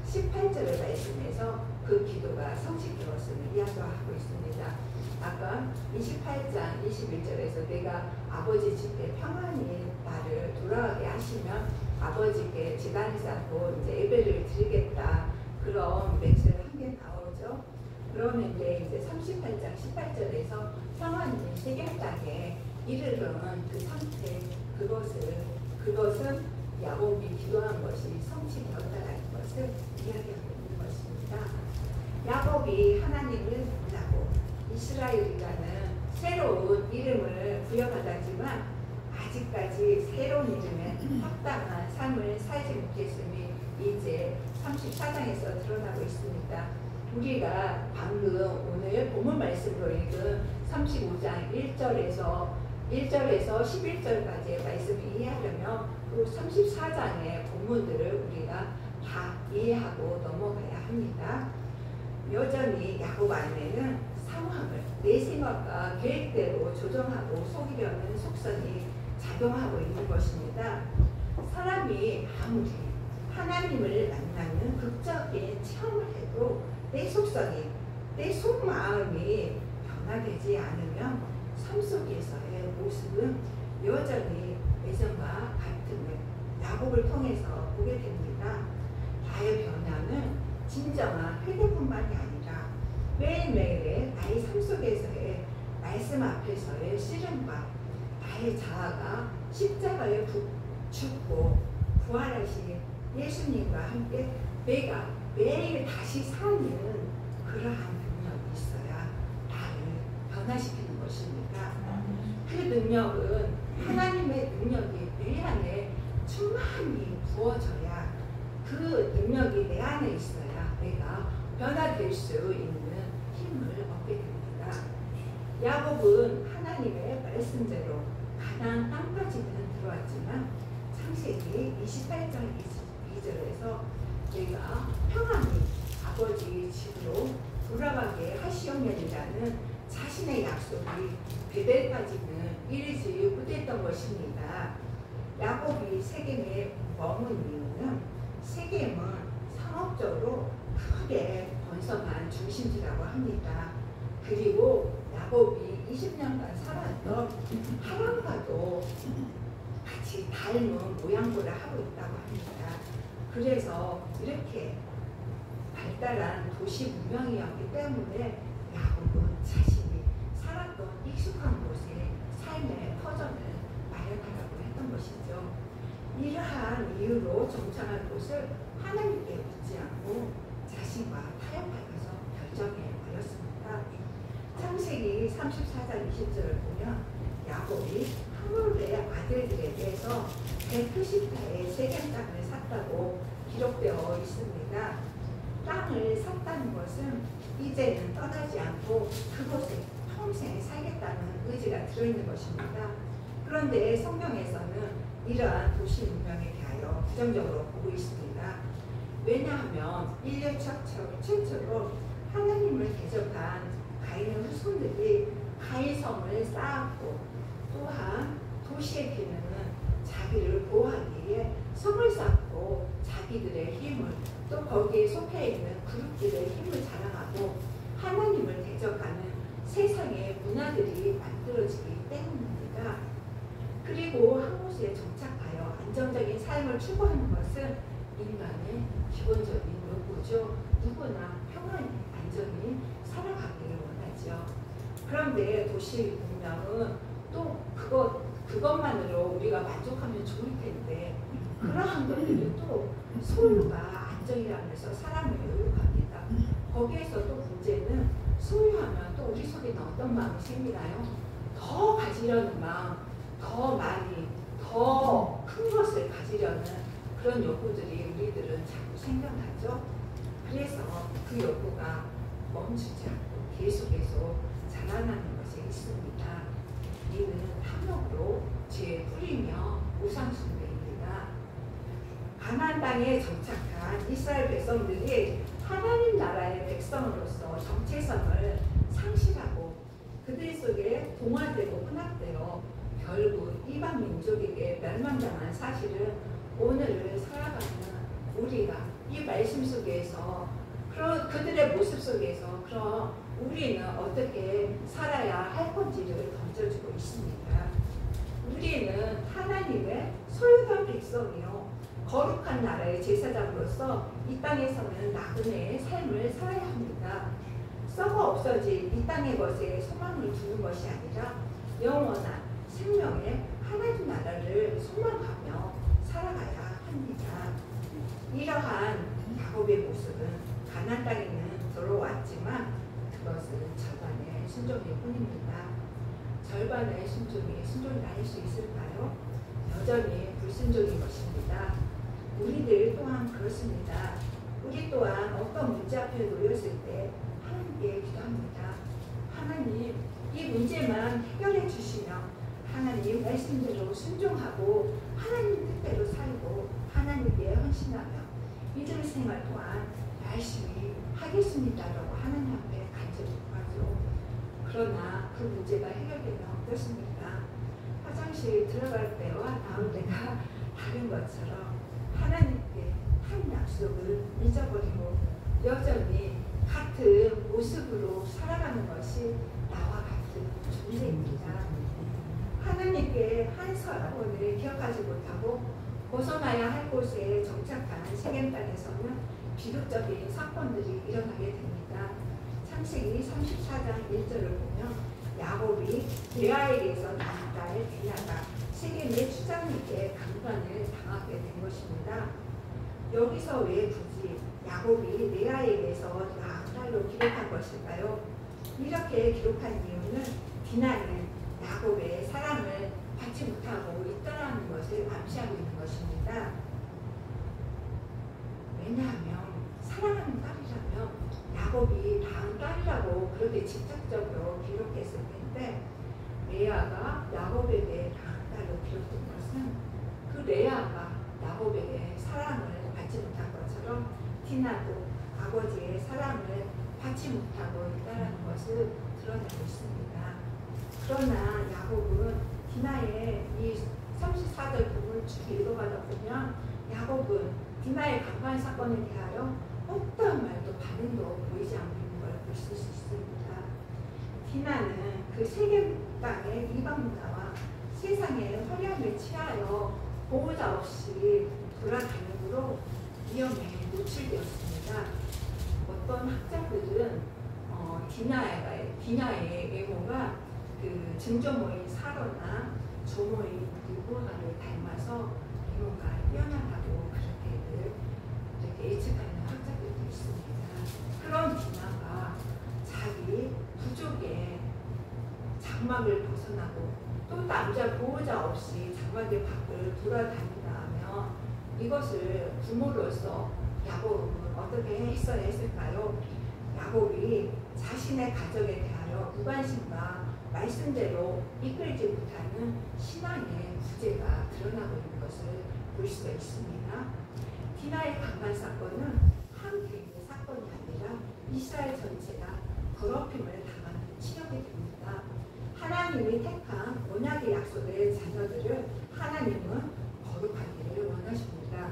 18절의 말씀에서 그 기도가 성취되었음을 이야기하고 있습니다. 아까 28장 21절에서 내가 아버지 집에 평안히 나를 돌아가게 하시면 아버지께 제단을 쌓고 이제 예배를 드리겠다 그런 멘트를 한 개 나오죠. 그러면 이제 38장 18절에서 평안히 세겜 땅에 이르는 그 상태 그것은 야곱이 기도한 것이 성취되었다는 것을 이야기하고 있는 것입니다. 야곱이 하나님을 만나고 이스라엘이라는 새로운 이름을 부여받았지만 아직까지 새로운 이름에 합당한 삶을 살지 못했음이 이제 34장에서 드러나고 있습니다. 우리가 방금 오늘 본문 말씀으로 읽은 35장 1절에서 11절까지의 말씀을 이해하려면 그 34장의 본문들을 우리가 다 이해하고 넘어가야 합니다. 여전히 야곱 안에는 상황을 내 생각과 계획대로 조정하고 속이려는 속성이 작용하고 있는 것입니다. 사람이 아무리 하나님을 만나는 극적인 체험을 해도 내 속성이, 내 속마음이 변화되지 않으면 삶 속에서의 모습은 여전히 예전과 같음을 야곱을 통해서 보게 됩니다. 나의 변화는 진정한 회개뿐만이 아니라 매일매일의 나의 삶 속에서의 말씀 앞에서의 씨름과 나의 자아가 십자가에 죽고 부활하신 예수님과 함께 내가 매일 다시 사는 그러한 능력이 있어야 나를 변화시키는 것입니다. 그 능력은 하나님의 능력이 내 안에 충만히 부어져야 그 능력이 내 안에 있어야 내가 변화될 수 있는 힘을 얻게 됩니다. 야곱은 하나님의 말씀대로 가나안 땅까지는 들어왔지만 창세기 28장 2절에서 내가 평안히 아버지 집으로 돌아가게 하시오면이라는 자신의 약속이 베델까지는 이르지 못했던 것입니다. 야곱이 세겜에 머문 이유는 세겜은 상업적으로 크게 번성한 중심지라고 합니다. 그리고 야곱이 20년간 살았던 하란과도 같이 닮은 모양보를 하고 있다고 합니다. 그래서 이렇게 발달한 도시 문명이었기 때문에 야곱은 자신이 살았던 익숙한 곳에 삶의 터전을 마련하라고 했던 것이죠. 이러한 이유로 정착한 곳을 하나님께 묻지 않고 자신과 타협하여서 결정해 버렸습니다. 창세기 34장 20절을 보면 야곱이 하몰의 아들들에 대해서 190가의 세겜 땅을 샀다고 기록되어 있습니다. 땅을 샀다는 것은 이제는 떠나지 않고 그곳에 평생 살겠다는 의지가 들어있는 것입니다. 그런데 성경에서는 이러한 도시 문명에 대하여 부정적으로 보고 있습니다. 왜냐하면 인류 최초로 하나님을 대적한 가인의 후손들이 가인성을 쌓았고 또한 도시의 기능은 자기를 보호하기 위해 성을 쌓고 자기들의 힘을 또 거기에 속해 있는 그룹들의 힘을 자랑하고 하나님을 대적하는 세상의 문화들이 만들어지기 때문입니다. 그리고 한 곳에 정착하여 안정적인 삶을 추구하는 것은 인간의 기본적인 욕구죠. 누구나 평안히 안정히 살아가기를 원하죠. 그런데 도시 문명은 또 그것만으로 우리가 만족하면 좋을 텐데 그러한 것들은 또 소유가 안정이라면서 사람을 유혹합니다. 거기에서 또 문제는 소유하면 또 우리 속에 어떤 마음이 생기나요? 더 가지려는 마음, 더 많이, 더 큰 것을 가지려는 그런 욕구들이 우리들은 자꾸 생겨나죠. 그래서 그 욕구가 멈추지 않고 계속 자라나는 것이 있습니다. 이는 탐욕으로 죄에 뿌리며 우상숭배입니다. 가나안 땅에 정착한 이스라엘 백성들이 하나님 나라의 백성으로서 정체성을 상실하고 그들 속에 동화되고 혼합되어 결국 이방 민족에게 멸망당한 사실은 오늘을 살아가는 우리가 이 말씀 속에서 그들의 모습 속에서 그럼 우리는 어떻게 살아야 할 건지를 던져주고 있습니다. 우리는 하나님의 소유된 백성이요 거룩한 나라의 제사장으로서 이 땅에서는 나그네의 삶을 살아야 합니다. 썩어 없어질 이 땅의 것에 소망을 두는 것이 아니라 영원한 생명의 하나님 나라를 소망하며 살아가야 합니다. 이러한 야곱의 모습은 가나안 땅에는 들어왔지만 그것은 저간에 순종일 뿐입니다. 절반의 순종이 아닐 수 있을까요? 여전히 불순종인 것입니다. 우리들 또한 그렇습니다. 우리 또한 어떤 문제 앞에 놓였을 때 하나님께 기도합니다. 하나님, 이 문제만 해결해 주시면 하나님 말씀대로 순종하고 하나님 뜻대로 살고 하나님께 헌신하며 믿음 생활 또한 열심히 하겠습니다라고 하나님 앞에 간절하죠. 그러나 그 문제가 해결되면 어떻습니까? 화장실 들어갈 때와 나올 때가 다른 것처럼 하나님께 한 약속을 잊어버리고 여전히 같은 모습으로 살아가는 것이 나와 같은 존재입니다. 하나님께 한 서원을 기억하지 못하고 벗어나야 할 곳에 정착한 세겜 땅에서는 비극적인 사건들이 일어나게 됩니다. 창세기 34장 1절을 보면 야곱이 레아에게서 낳은 딸 디나가 세겜의 추장에게 강간을 당하게 된 것입니다. 여기서 왜 굳이 야곱이 레아에게서 낳은 딸로 기록한 것일까요? 이렇게 기록한 이유는 디나는 야곱의 사랑을 받지 못하고 있다라는 것을 암시하고 있는 것입니다. 왜냐하면 사랑하는 딸이라면 야곱이 낳은 딸이라고 그렇게 직접적으로 기록했을 텐데 레아가 야곱에게 낳은 딸로 기록된 것은 그 레아가 야곱에게 사랑을 받지 못한 것처럼 디나도 아버지의 사랑을 받지 못하고 있다는 것을 드러내고 있습니다. 그러나 야곱은 디나의 이 34절 부분을 쭉 읽어가다 보면 야곱은 디나의 강간 사건에 대하여 어떠한 말도 반응도 보이지 않고 있는 걸 볼 수 있습니다. 디나는 그 세겜 땅의 이방 문화와 세상의 화려함을 취하여 보호자 없이 돌아다니므로 위험에 노출되었습니다. 어떤 학자들은 디나의 외모가 그 증조모인 사로나 조모인 느보가를 닮아서 외모가 뛰어나다고 그렇게들 이렇게 예측하는 학자들도 있습니다. 그런 디나가 자기 부족의 장막을 벗어나고 또 남자 보호자 없이 장막의 밖을 돌아다닌다 하면 이것을 부모로서 야곱은 어떻게 했어야 했을까요? 야곱이 자신의 가정에 대하여 무관심과 말씀대로 이끌지 못하는 신앙의 부재가 드러나고 있는 것을 볼 수가 있습니다. 디나의 강간 사건은 한 개인의 사건이 아니라 이스라엘 전체가 더럽힘을 당하는 치욕이 됩니다. 하나님이 택한 언약의 약속의 자녀들을 하나님은 거룩하기를 원하십니다.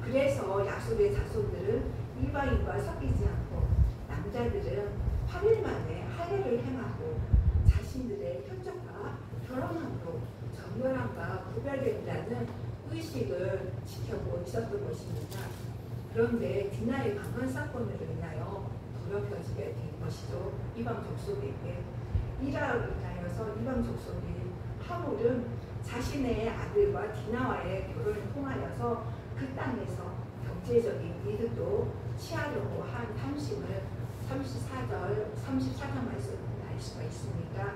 그래서 약속의 자손들은 이방인과 섞이지 않고 남자들은 8일 만에 할례를 행하고 자신들의 혈족과 결혼함으로 정결함과 구별된다는 의식을 지켜보고 있었던 것입니다. 그런데 디나의 강간 사건으로 인하여 더럽혀지게 된 것이죠. 이방 족속에게. 이라로 인하여서 이방 족속인 하몰은 자신의 아들과 디나와의 결혼을 통하여서 그 땅에서 경제적인 이득도 취하려고 한 탐심을 34장 말씀을 알 수가 있습니다.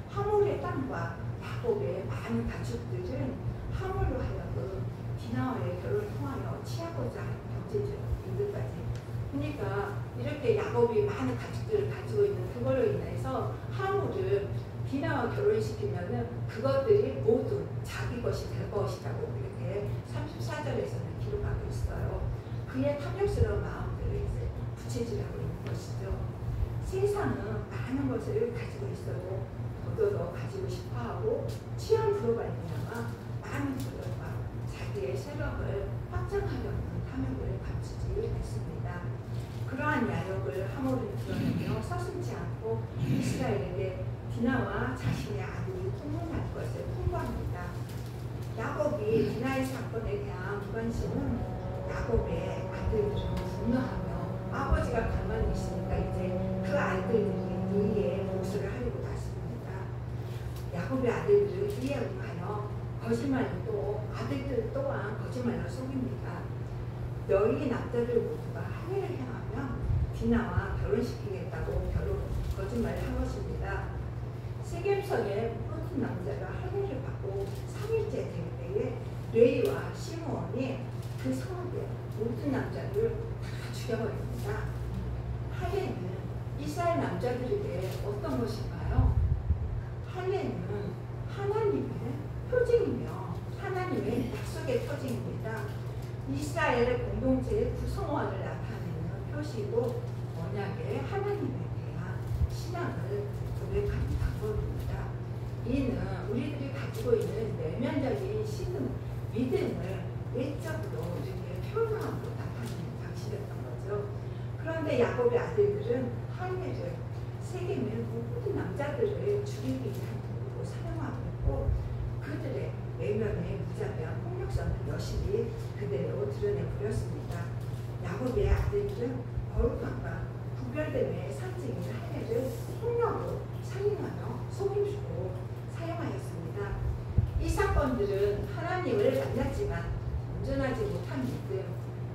하몰의 땅과 야곱의 많은 가축들은 하몰로 하여금 디나와의 결혼을 통하여 취하고자 하는 경제적 이득까지. 그러니까 이렇게 야곱이 많은 가축들을 가지고 있는 그걸로 인해서 하몰을 디나와 결혼시키면은 그것들이 모두 자기 것이 될 것이라고 이렇게 34절에서는 기록하고 있어요. 그의 탐욕스러운 마음들을 이제 부채질하고 있는 것이죠. 세상은 많은 것을 가지고 있어도 더더 가지고 싶어하고 취한 부로가 있냐마 많은 부들과 자기의 세력을 확장하려는 탐욕을 감추지 않습니다. 그러한 야욕을 하몰은 드러내며 서슴지 않고 이스라엘에게 디나와 자신의 아들이 통혼할 것을 통보합니다. 야곱이 디나의 사건에 대한 무관심은 야곱의 아들들을 분노하며 아버지가 가만히 있으니까 이제 그 아들들이 의의 몫을 하려고 갔습니다. 야곱의 아들들을 의에 응하여 거짓말로 또 아들들 또한 거짓말로 속입니다. 너희 남자들 모두가 할례를 행하면 디나와 결혼시키겠다고 거절을 거짓말을 한 것입니다. 세겜성의 모든 남자가 할례를 받고 3일째 될 때에 레위와 시므온이 그 성읍의 모든 남자를 다 죽여버립니다. 할례는 이스라엘 남자들에게 어떤 것인가요? 할례는 하나님의 표징이며 하나님의 약속의 표징입니다. 이스라엘의 공동체의 구성원을 나타내는 표시고 언약의 하나님에 대한 신앙을 고백하는 방법입니다. 이는 우리들이 가지고 있는 내면적인 믿음을 외적으로 이렇게 표현함으로 나타내는 방식이었던 거죠. 그런데 야곱의 아들들은 할례를 세겜의 모든 남자들을 죽이기 위한 도구로 사용하고 있고 그들의 내면의 무자비한 폭력성을 여실히 그대로 드러내버렸습니다. 야곱의 아들들은 거룩함과 구별됨의 상징인 할례를 폭력으로 살인하며 속임수로 사용하였습니다. 이 사건들은 하나님을 만났지만 온전하지 못한 믿음,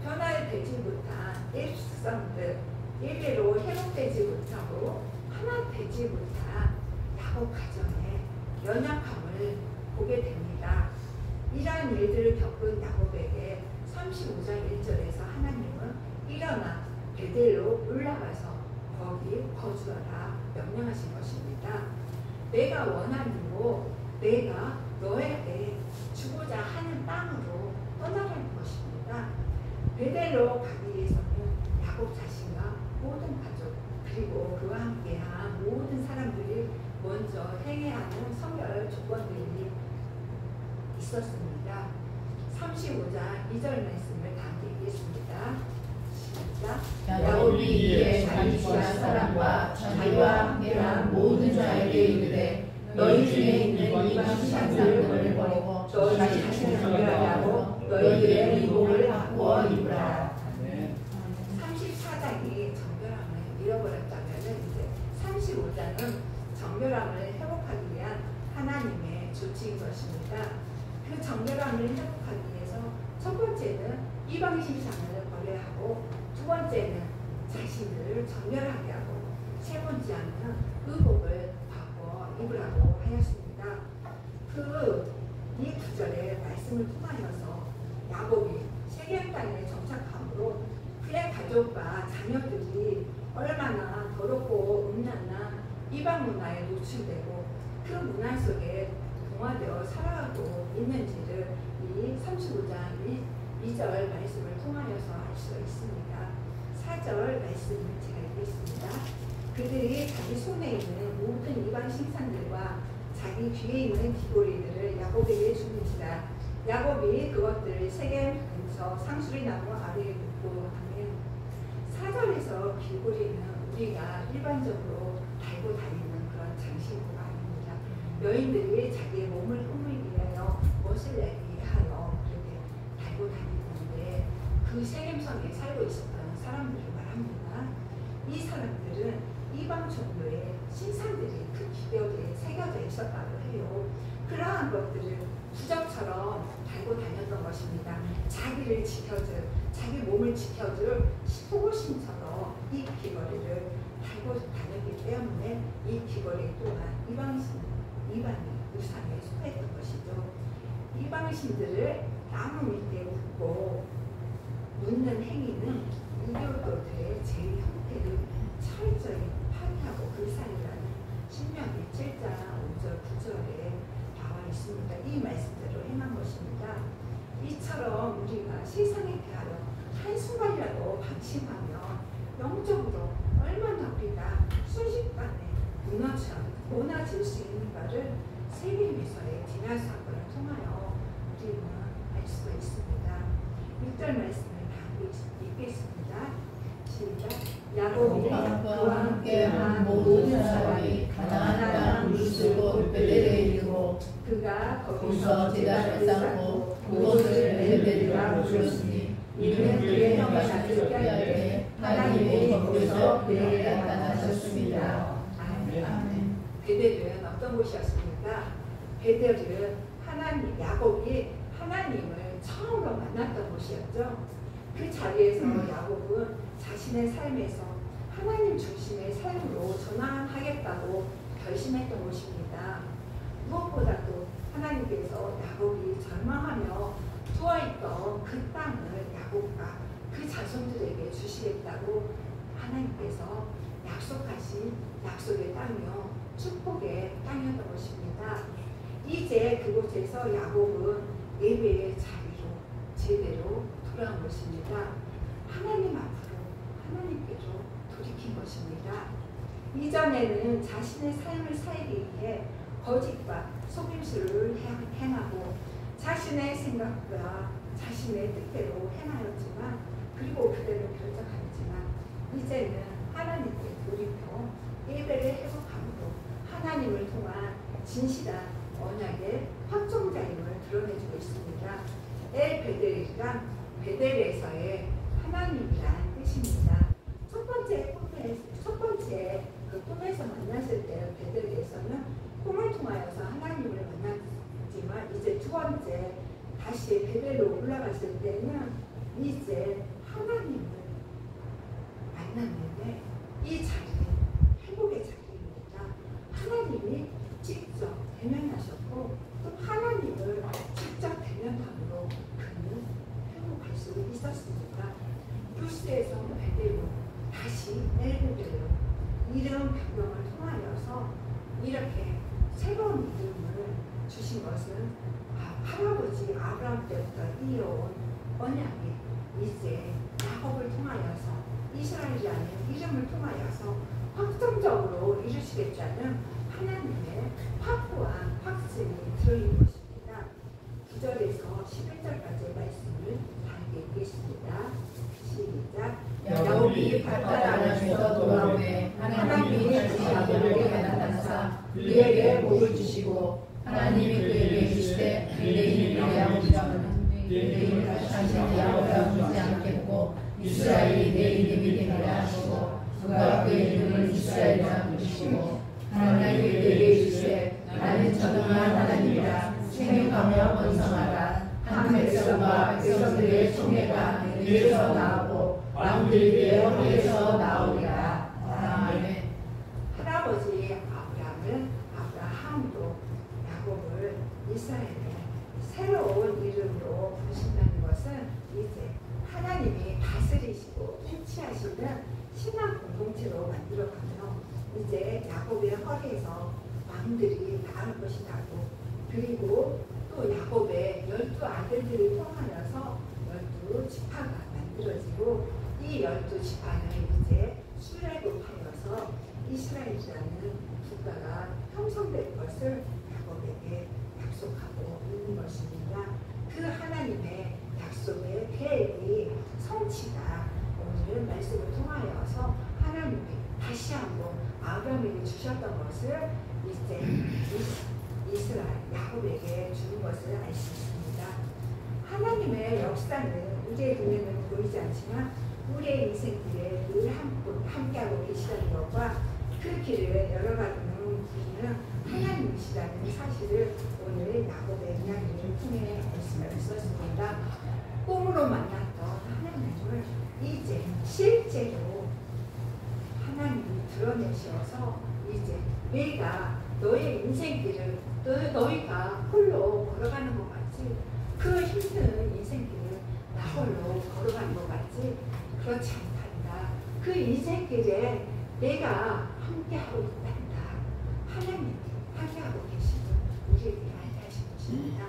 변화되지 못한 일습성들, 일례로 회복되지 못하고 하나 되지 못한 야곱 가정의 연약함을 보게 됩니다. 이러한 일들을 겪은 야곱에게 35장 1절에서 하나님은 일어나 베델로 올라가서 거기 거주하라 명령하신 것입니다. 내가 원하므로 내가 너에게 주고자 하는 땅으로 떠나가는 것입니다. 베델로 가기 위해서는 야곱 자신과 모든 가족 그리고 그와 함께한 모든 사람들이 먼저 행해야 하는 성결 조건들이 있었습니다. 35장 2절 말씀을 다 읽겠습니다. 시작. 야곱이 이에 자기 귀한 사람과 자기와 함께한 모든 자에게 이르되 너희 중에 있는 이방 신상들을 버리고 너희 자신을 정결하고 너희의 의복을 바꾸어 입으라. 34장이 정결함을 잃어버렸다면 이제 35장은 정결함을 회복하기 위한 하나님의 조치인 것입니다. 그 정결함을 회복하기 위해서 첫 번째는 이방 신상을 버려야 하고 두 번째는 자신을 정결하게 하고 세 번째는 의복을 바꿔 입으라고 하였습니다. 이 구절의 말씀을 통하여서 야곱이 세겜 땅에 정착함으로 그의 가족과 자녀들이 얼마나 더럽고 음란한 이방 문화에 노출되고 그 문화 속에 동화되어 살아가고 있는지를 이 35장 2절 말씀을 통하여서 알 수 있습니다. 4절 말씀을 제가 읽겠습니다. 그들이 자기 손에 있는 모든 이방 신상들과 자기 뒤에 있는 귀고리들을 야곱에게 주는지라. 야곱이 그것들을 세겜 근처 상수리 나무 아래에 놓고 하면 4절에서 귀고리는 우리가 일반적으로 달고 다니는 그런 장신구가 아닙니다. 여인들이 자기의 몸을 꾸미기 위하여 멋을 내기 위하여 그렇게 달고 다니는데 그 세겜성에 살고 있었던 사람들을 말합니다. 이 사람들은 이방 종교의 신상들이 그 기벽에 새겨져 있었다고 해요. 그러한 것들을 부적처럼 달고 다녔던 것입니다. 자기를 지켜줄, 자기 몸을 지켜줄 속옷신처럼 이 귀걸이를 달고 다녔기 때문에 이 귀걸이 또한 이방이 우상에 속했던 것이죠. 이방신들을 나무 밑에 묻고 묻는 행위는 이교도들의 제일 형태를 철저히 파괴하고 불살이라는 신명기 7장 5절 9절에 나와 있습니다. 이 말씀대로 행한 것입니다. 이처럼 우리가 세상에 대하여 한순간이라도 방심하면 영적으로 얼마나 우리가 순식간에 무너질 수 있는가를 세겜에서의 디날 사건을 통하여 우리는 알 수가 있습니다. 6절 말씀을 다 읽겠습니다. 시작. 야곱이 그와 함께한 모든 사람이 가나안 땅 루스고 베델에 이르고 그가 거기서 제단을 쌓고 그곳을 베델이라 불렀으니 이는 그의 형을 죽게 할 때 하나님의 거기서 그에게 나타나셨습니다. 아멘. 베델은 어떤 곳이었습니까? 베델은 야곱이 하나님을 처음으로 만났던 곳이었죠. 그 자리에서 야곱은 자신의 삶에서 하나님 중심의 삶으로 전환하게 하나님께서 야곱이 절망하며 두어있던 그 땅을 야곱과 그 자손들에게 주시겠다고 하나님께서 약속하신 약속의 땅이요 축복의 땅이었던 것입니다. 이제 그곳에서 야곱은 예배의 자리로 제대로 돌아온 것입니다. 하나님 앞으로 하나님께로 돌이킨 것입니다. 이전에는 자신의 삶을 살기 위해 거짓과 속임수를 행하고 자신의 생각과 자신의 뜻대로 행하였지만 그리고 그대로 결정하였지만 이제는 하나님께 돌이켜 예배를 회복함으로 하나님을 통한 진실한 언약의 확정자임을 드러내주고 있습니다. 엘 베델이란 베델에서의 하나님이란 뜻입니다. 첫 번째 그 꿈에서 만났을 때 베델에서는 꿈을 통하여서 하나님을 만났지만 이제 두 번째 다시 베델로 올라갔을 때는 이제 하나님을 만났는데 이 자리는 회복의 자리입니다. 하나님이 직접 대면하셨고 또 하나님을 직접 대면함으로 그는 회복할 수 있었습니다. 루스에서 베델로 다시 엘베델로 이름 변경을 통하여서 이렇게 새로운 이름을 주신 것은 할아버지 아브라함 때부터 이어온 언약이 이제 야곱을 통하여서 이스라엘이라는 이름을 통하여서 확정적으로 이루시겠다는 하나님의 확고한 확신이 들어있는 것입니다. 9절에서 11절까지의 말씀을 함께 읽겠습니다. 시작. 야곱이 발바닥에서 돌아오매 하나님이 다시 야곱에게 나타나사 그에게 복을 주시고 하나님이 그에게 이르시되 내 이름이 야곱이라면 내 이름을 다시 야곱이라 부르지 않겠고 이스라엘이 내 이름이 되리라 하시고 그가 그의 이름을 이스라엘이라 부르시고 하나님이 그에게 이르시되 나는 전능한 하나님이라 생육하며 번성하라 한 백성과 백성들의 총회가 너희에서 나오고 왕들의 허리에서 나오리라. 아멘. 할아버지 아브라함은 아브라함으로 야곱을 이스라엘의 새로운 이름으로 부르신다는 것은 이제 하나님이 다스리시고 통치하시는 신앙 공동체로 만들어가며 이제 야곱의 허리에서 왕들이 나올 것이라고 그리고 또 야곱의 12아들들을 통하여서 12지파가 만들어지고 이 12지파는 이제 수레굽하여서 이스라엘이라는 국가가 형성될 것을 야곱에게 약속하고 있는 것입니다. 그 하나님의 약속의 계획이 성취가 오늘 말씀을 통하여서 하나님이 다시 한번 아브라함에게 주셨던 것을 이제 이스라엘 야곱에게 주는 것을 알 수 있습니다. 하나님의 역사는 우리의 눈에는 보이지 않지만 우리의 인생길에 늘 함께하고 계시다는 것과 그 길을 열어가는 분은 하나님이시라는 사실을 오늘 야곱의 이야기를 통해 알 수가 있었습니다. 꿈으로 만났던 하나님을 이제 실제로 하나님이 드러내셔서 이제 내가 너의 인생길을 너희가 홀로 걸어가는 것 같지 그 힘든 인생길을 나 홀로 걸어가는 것 같지 그렇지 않단다. 그 인생길에 내가 함께하고 있단다. 하나님이 함께하고 계시는 우리에게 알게 하신 것입니다.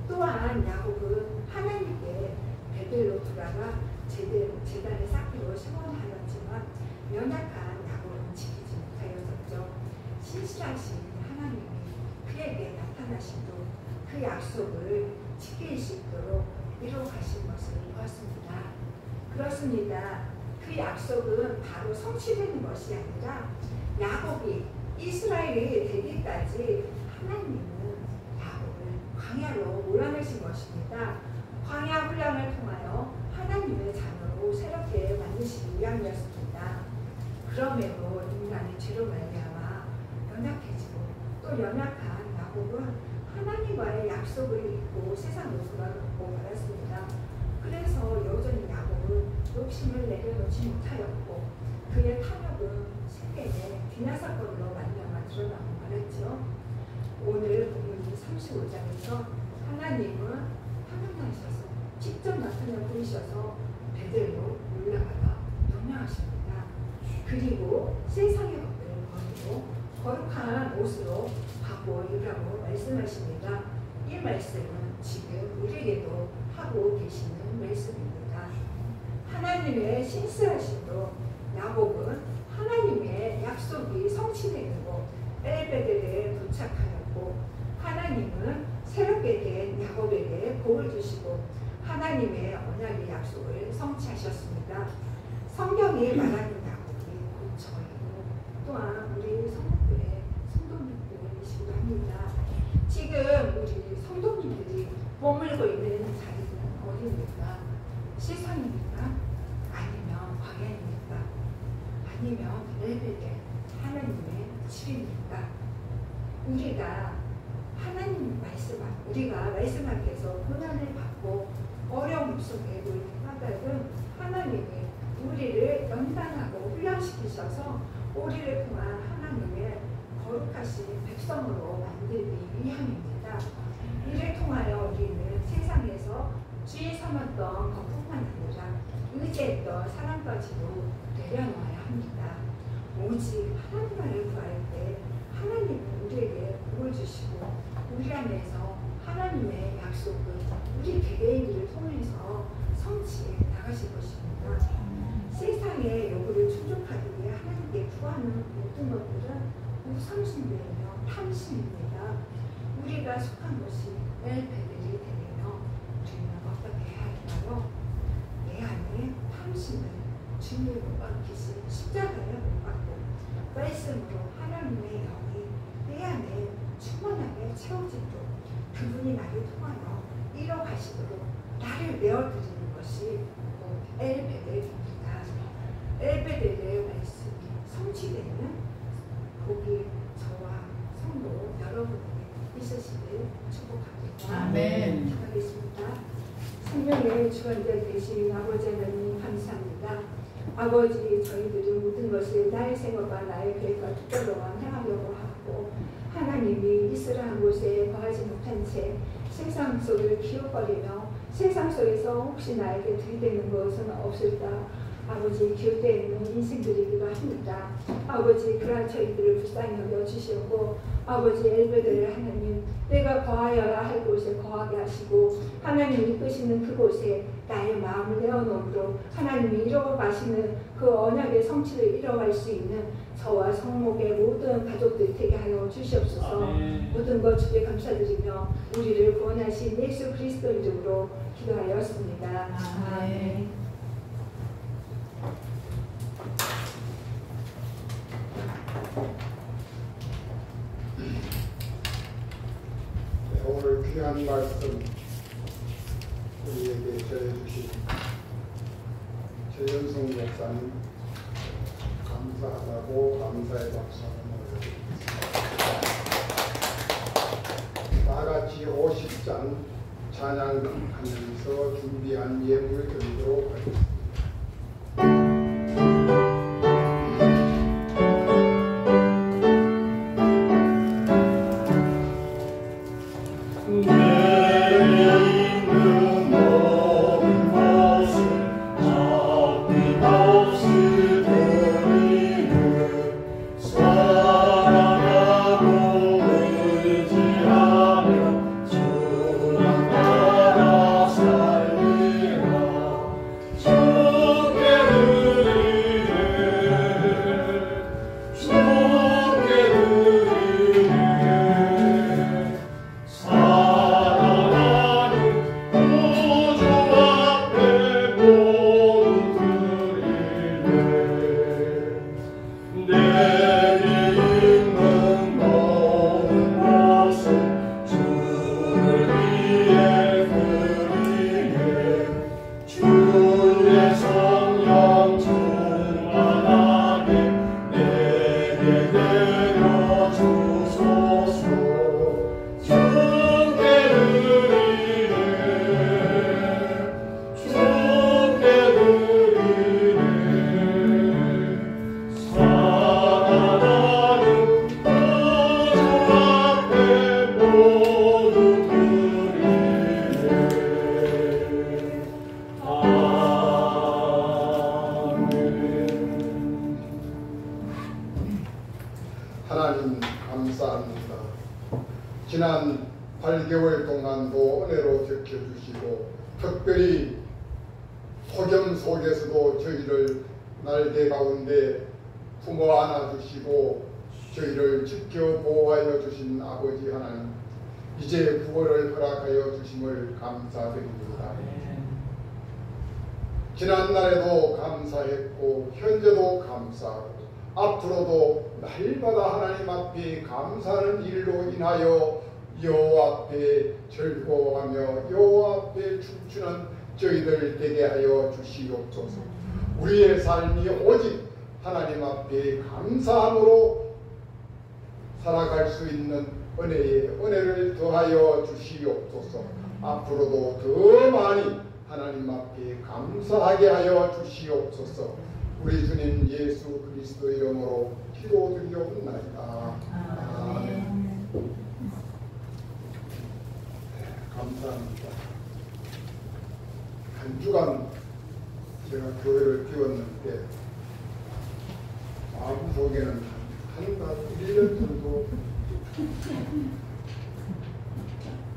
또한 야곱은 하나님께 베델로 돌아가 제단을 쌓기로 시원하였지만 연약한 야곱은 지키지 못하였었죠. 신실하신 하나님이 그에게 나타나시고 그 약속을 지킬 수 있도록 이루어가신 것을 보았습니다. 그렇습니다. 그 약속은 바로 성취되는 것이 아니라 야곱이 이스라엘이 되기까지 하나님은 야곱을 광야로 몰아내신 것입니다. 광야 훈련을 통하여 하나님의 자녀로 새롭게 만드시기 위함이었습니다. 그럼에도 인간의 죄로 말미암아 연약해지고 또 연약한 야곱은 하나님과의 약속을 잊고 세상으로 돌아가고 말았습니다. 그래서 여전히 야곱은 욕심을 내려놓지 못하였고 그의 탐욕은 세겜의 디나 사건으로 말미암아 드러나고 말했죠. 오늘 본문이 35장에서 하나님은 하나님이셔서 직접 나타나 보이셔서 베델로 올라가서 명령하십니다. 그리고 세상의 것들을 버리고 거룩한 옷으로 하고 입으라고 말씀하십니다. 이 말씀은 지금 우리에게도 하고 계시는 말씀입니다. 하나님의 신실하심으로 야곱은 하나님의 약속이 성취되는 곳 엘베델에 도착하였고, 하나님은 새롭게 된 야곱에게 복을 주시고 하나님의 언약의 약속을 성취하셨습니다. 성경이 말하는 야곱이 곧 저이고 또한 우리 성도의 성도님들이시기도 합니다. 지금 우리 성도님들이 머물고 있는 자리는 어디입니까? 세상입니까? 아니면 광야입니까? 아니면 엘베델 하나님의 집입니까? 우리가 말씀 앞에서 고난을 받고 어려움 속에 놓인 까닭은 하나님이 우리를 연단하고 훈련시키셔서 우리를 통한 하나님의 거룩하신 백성으로 만들기 위함입니다. 이를 통하여 우리는 세상에서 주의 삼았던 것뿐만 아니라 의지했던 사람까지도 내려놓아야 합니다. 오직 하나님만을 구할 때 하나님은 우리에게 복을 주시고 우리 안에서 하나님의 약속은 우리 개개인들을 통해서 성취해 나가실 것입니다. 세상의 요구를 충족하기 위해 하나님께 구하는 모든 것들은 우상숭배이며 탐심입니다. 우리가 속한 것이 엘베델이 되며 우리는 어떻게 해야 하나요? 내 안에 탐심을 주님의 못 박히신 십자가에 못 박고 말씀으로 하나님의 영이 내 안에 충만하게 채워지도록 그분이 나를 통하여 이뤄가시도록 나를 내어드리는 것이 엘베델입니다. 엘베델의 말씀이 성취되는 복이 저와 성도 여러분에게 있으시길 축복합니다. 아멘. 기도하겠습니다. 생명의 주관자 되신 아버지 하나님 감사합니다. 아버지, 저희들은 모든 것을 나의 생각과 나의 계획과 뜻대로만 행하려고 하고 하나님이 있으라 한 곳에 거하지 못한 채 세상 속을 기웃거리며 세상 속에서 혹시 나에게 들이대는 것은 없을까? 아버지, 기웃대는 인생들이기도 합니다. 아버지, 그러한 저희들을 불쌍히 여겨주시고 아버지, 엘베델 하나님, 내가 거하여야 할 곳에 거하게 하시고 하나님이 이끄시는 그곳에 나의 마음을 내어놓음으로 하나님이 이뤄가시는 그 언약의 성취를 이뤄갈 수 있는 저와 성목의 모든 가족들 되게 하여 주시옵소서. 아멘. 모든 것 주께 감사드리며 우리를 구원하신 예수 그리스도 이름으로 기도하였습니다. 아멘. 오늘 귀한 말씀 우리에게 전해주신 최연성 목사님 감사하다고 감사의 박수 한번 올려드리겠습니다. 다같이 50장 찬양하면서 준비한 예물 드리도록 하겠습니다. 오 하나님 감사합니다. 지난 8개월 동안도 은혜로 지켜주시고 특별히 폭염 속에서도 저희를 날개 가운데 품어 안아주시고 저희를 지켜 보호하여 주신 아버지 하나님, 이제 구원을 허락하여 주심을 감사드립니다. 지난날에도 감사했고 현재도 감사하고 앞으로도 날마다 하나님 앞에 감사하는 일로 인하여 여호와 앞에 즐거워하며 여호와 앞에 춤추는 저희들 되게 하여 주시옵소서. 우리의 삶이 오직 하나님 앞에 감사함으로 살아갈 수 있는 은혜를 더하여 주시옵소서. 앞으로도 더 많이 하나님 앞에 감사하게 하여 주시옵소서. 우리 주님 예수 그리스도 이름으로 기도드리옵나이다. 아멘. 감사합니다. 한 주간 제가 교회를 비웠는데 마음속에는 한 달, 1년 정도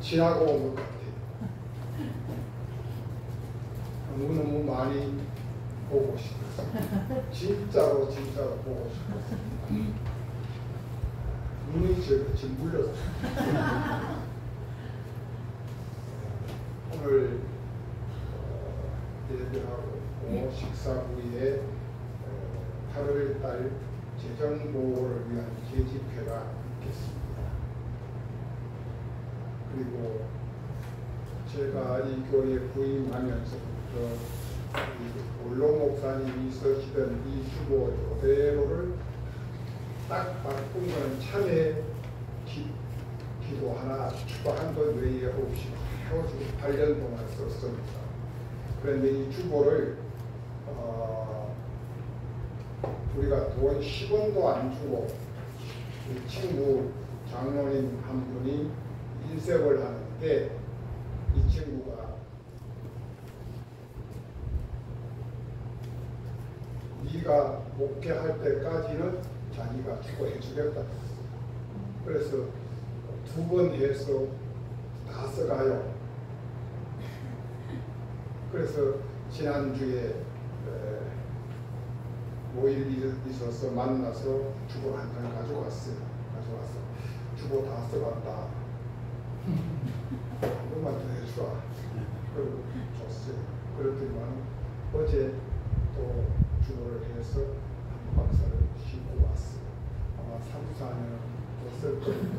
지나고 온 것 같아요. 너무너무 많이 보고 싶었어요. 진짜로 보고 싶었어요. 눈이 지금 물렸어요. 오늘 예배하고 식사 후에 8월달 재정보호를 위한 계집회가 있겠습니다. 그리고 제가 이 교회에 부임하면서부터 원로 목사님이 쓰시던 이 주보 그대로를 딱 바꾼 거는 참회 기도 하나 추가한 것 외에 없이 8년 동안 썼습니다. 그런데 이 주보를 우리가 돈 10원도 안 주고 이 친구 장로님 한 분이 일색을 하는데 이 친구가 네가 목회할 때까지는 자기가 주고 해주겠다. 그래서 2번 해서 다 써가요. 그래서 지난주에 모일이 있어서 만나서 주보 한 장 가져왔어요. 주보 다 써간다. 한 번만 더 해주라. 그리고 줬어요. 그랬더니만 어제 또 주보를 해서 한 박스를 싣고 왔어요. 아마 3, 4년 더 쓸 겁니다.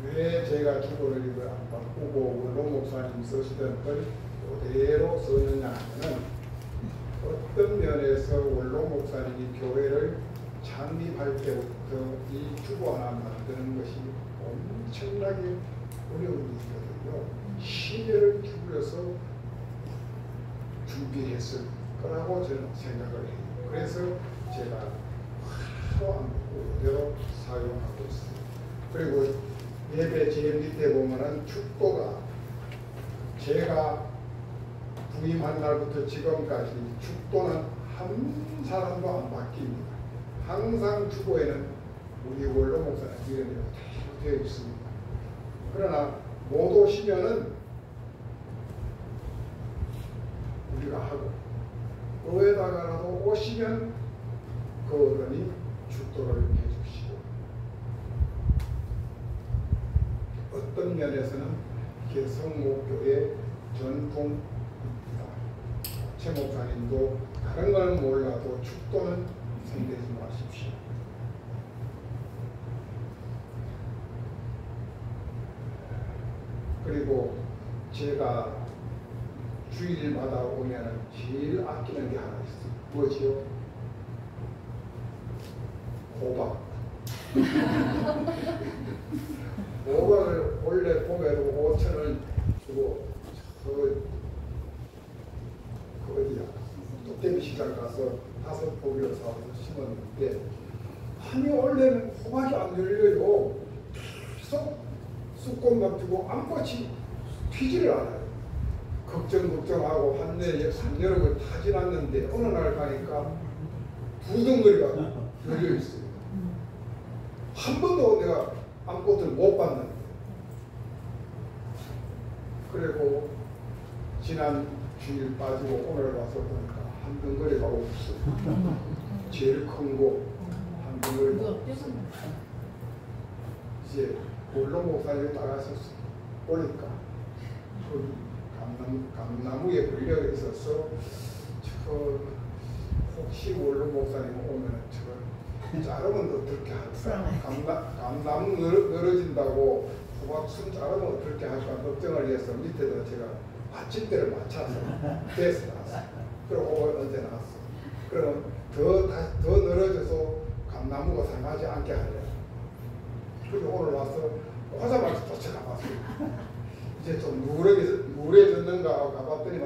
왜 제가 주보를 이걸 안 바꾸고 원로 목사님 쓰시던 걸 그대로 썼느냐 하면 어떤 면에서 원로 목사님이 교회를 창립할 때부터 이 주보 하나 만드는 것이 엄청나게 어려운 일이거든요. 심혈을 기울여서 준비했을 거라고 저는 생각을 해요. 그래서 제가 하도 안 바꾸고 그대로 사용하고 있습니다. 그리고 예배 제일 밑에 보면은 축도가 제가 부임한 날부터 지금까지 축도는 한 사람도 안 바뀝니다. 항상 주보에는 우리 원로 목사님 이름이 되어 있습니다. 그러나 못 오시면은 우리가 하고 의회다가라도 오시면 그 어른이 축도를 해주시고 어떤 면에서는 이게 성목교의 전통입니다. 최 목사님도 다른 건 몰라도 축도는 손대지 마십시오. 그리고 제가 주일마다 오면 제일 아끼는 게 하나 있어요. 뭐지요? 호박. 호박을 원래 봄에도 5,000원 주고 어디야? 도깨비 시장 가서 5포기를 사서 심었는데 아니 원래는 호박이 안 열려요. 계속 쑥꽃만 피고 아무것이 튀지를 않아요. 걱정하고 한 여름을 다 지났는데 어느 날 가니까 두덩거리가 열려 있어요. 한 번도 내가 암꽃을 못 봤는데, 그리고 지난 주일 빠지고 오늘 와서 보니까 한 덩거리가 없어. 제일 큰 거 한 덩거리가 없어. 이제 원로 목사님이 나가서 보니까 그 감나무에 걸려 있어서 혹시 원로 목사님 오면 저걸 자르면 어떻게 할까? 감나무 늘어진다고 호박순 자르면 어떻게 할까 걱정을 해서 밑에다 제가 받침대를 맞춰서 대서 나왔어. 그리고 호박을 얹어 놨어. 그러면 더 늘어져서 감나무가 상하지 않게 하려. 그리고 오늘 와서 오자마자 쫓아가봤어요. 이제 좀 누래졌는가 하고 가봤더니만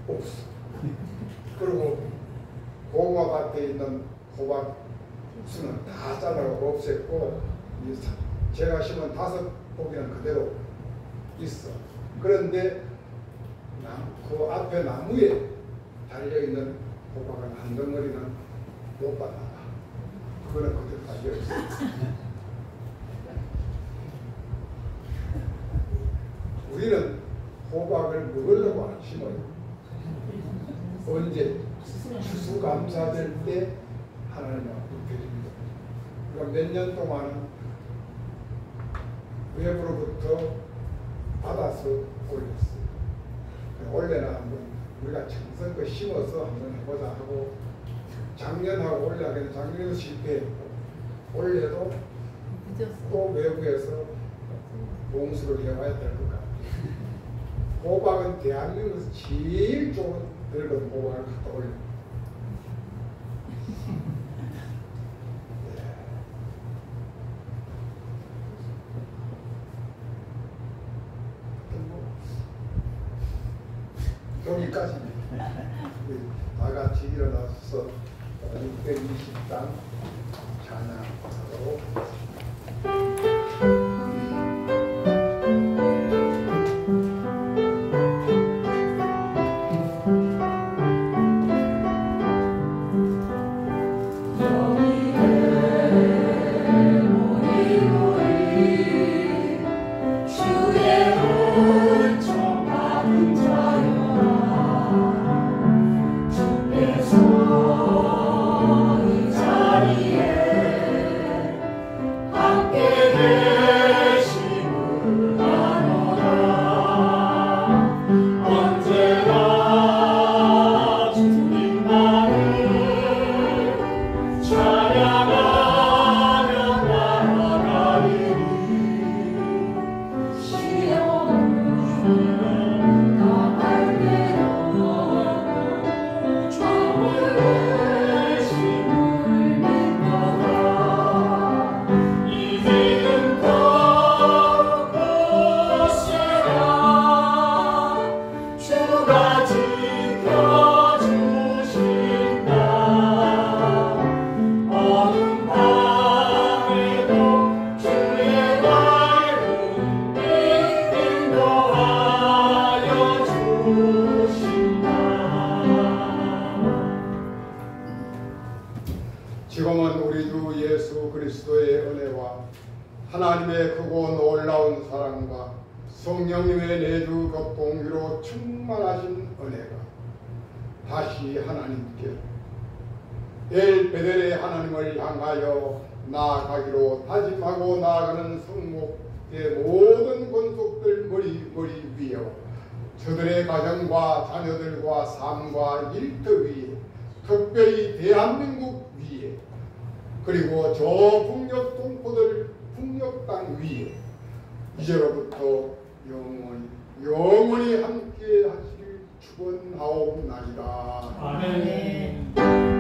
없어. 그리고 고구마밭에 있는 호박수는 다 잘라고 없앴고, 제가 심은 5포기는 그대로 있어. 그런데 그 앞에 나무에 달려있는 호박은 한 덩어리는 못 받아. 그거는 그대로 달려있어. 우리는 호박을 먹으려고 안 심어요. 언제? 추수감사될 때 하나님 앞으로 드립니다. 그러니까 몇 년 동안은 외부로부터 받아서 올렸어요. 올해는 한번 우리가 정성껏 심어서 한번 해보자 하고, 작년하고 올해 하기는 작년에도 실패했고, 올해도 또 외부에서 봉수를 해와야 될 것 같아요. 호박은 대한민국에서 제일 좋은 늙은 호박을 갖다 올려요. 여기까지입니다. 다 같이 일어나서 620장 찬양하도록 하겠습니다. 지금은 우리 주 예수 그리스도의 은혜와 하나님의 크고 놀라운 사랑과 성령님의 내주 교통위로 충만하신 은혜가 다시 하나님께 벨베델의 하나님을 향하여 나아가기로 다짐하고 나아가는 성목의 모든 권속들 머리 위에 저들의 가정과 자녀들과 삶과 일터 위에, 특별히 대한민국 위에, 그리고 저 북녘 동포들 북녘 땅 위에 이제로부터 영원히 함께 하시길 축원하옵나이다. 아멘.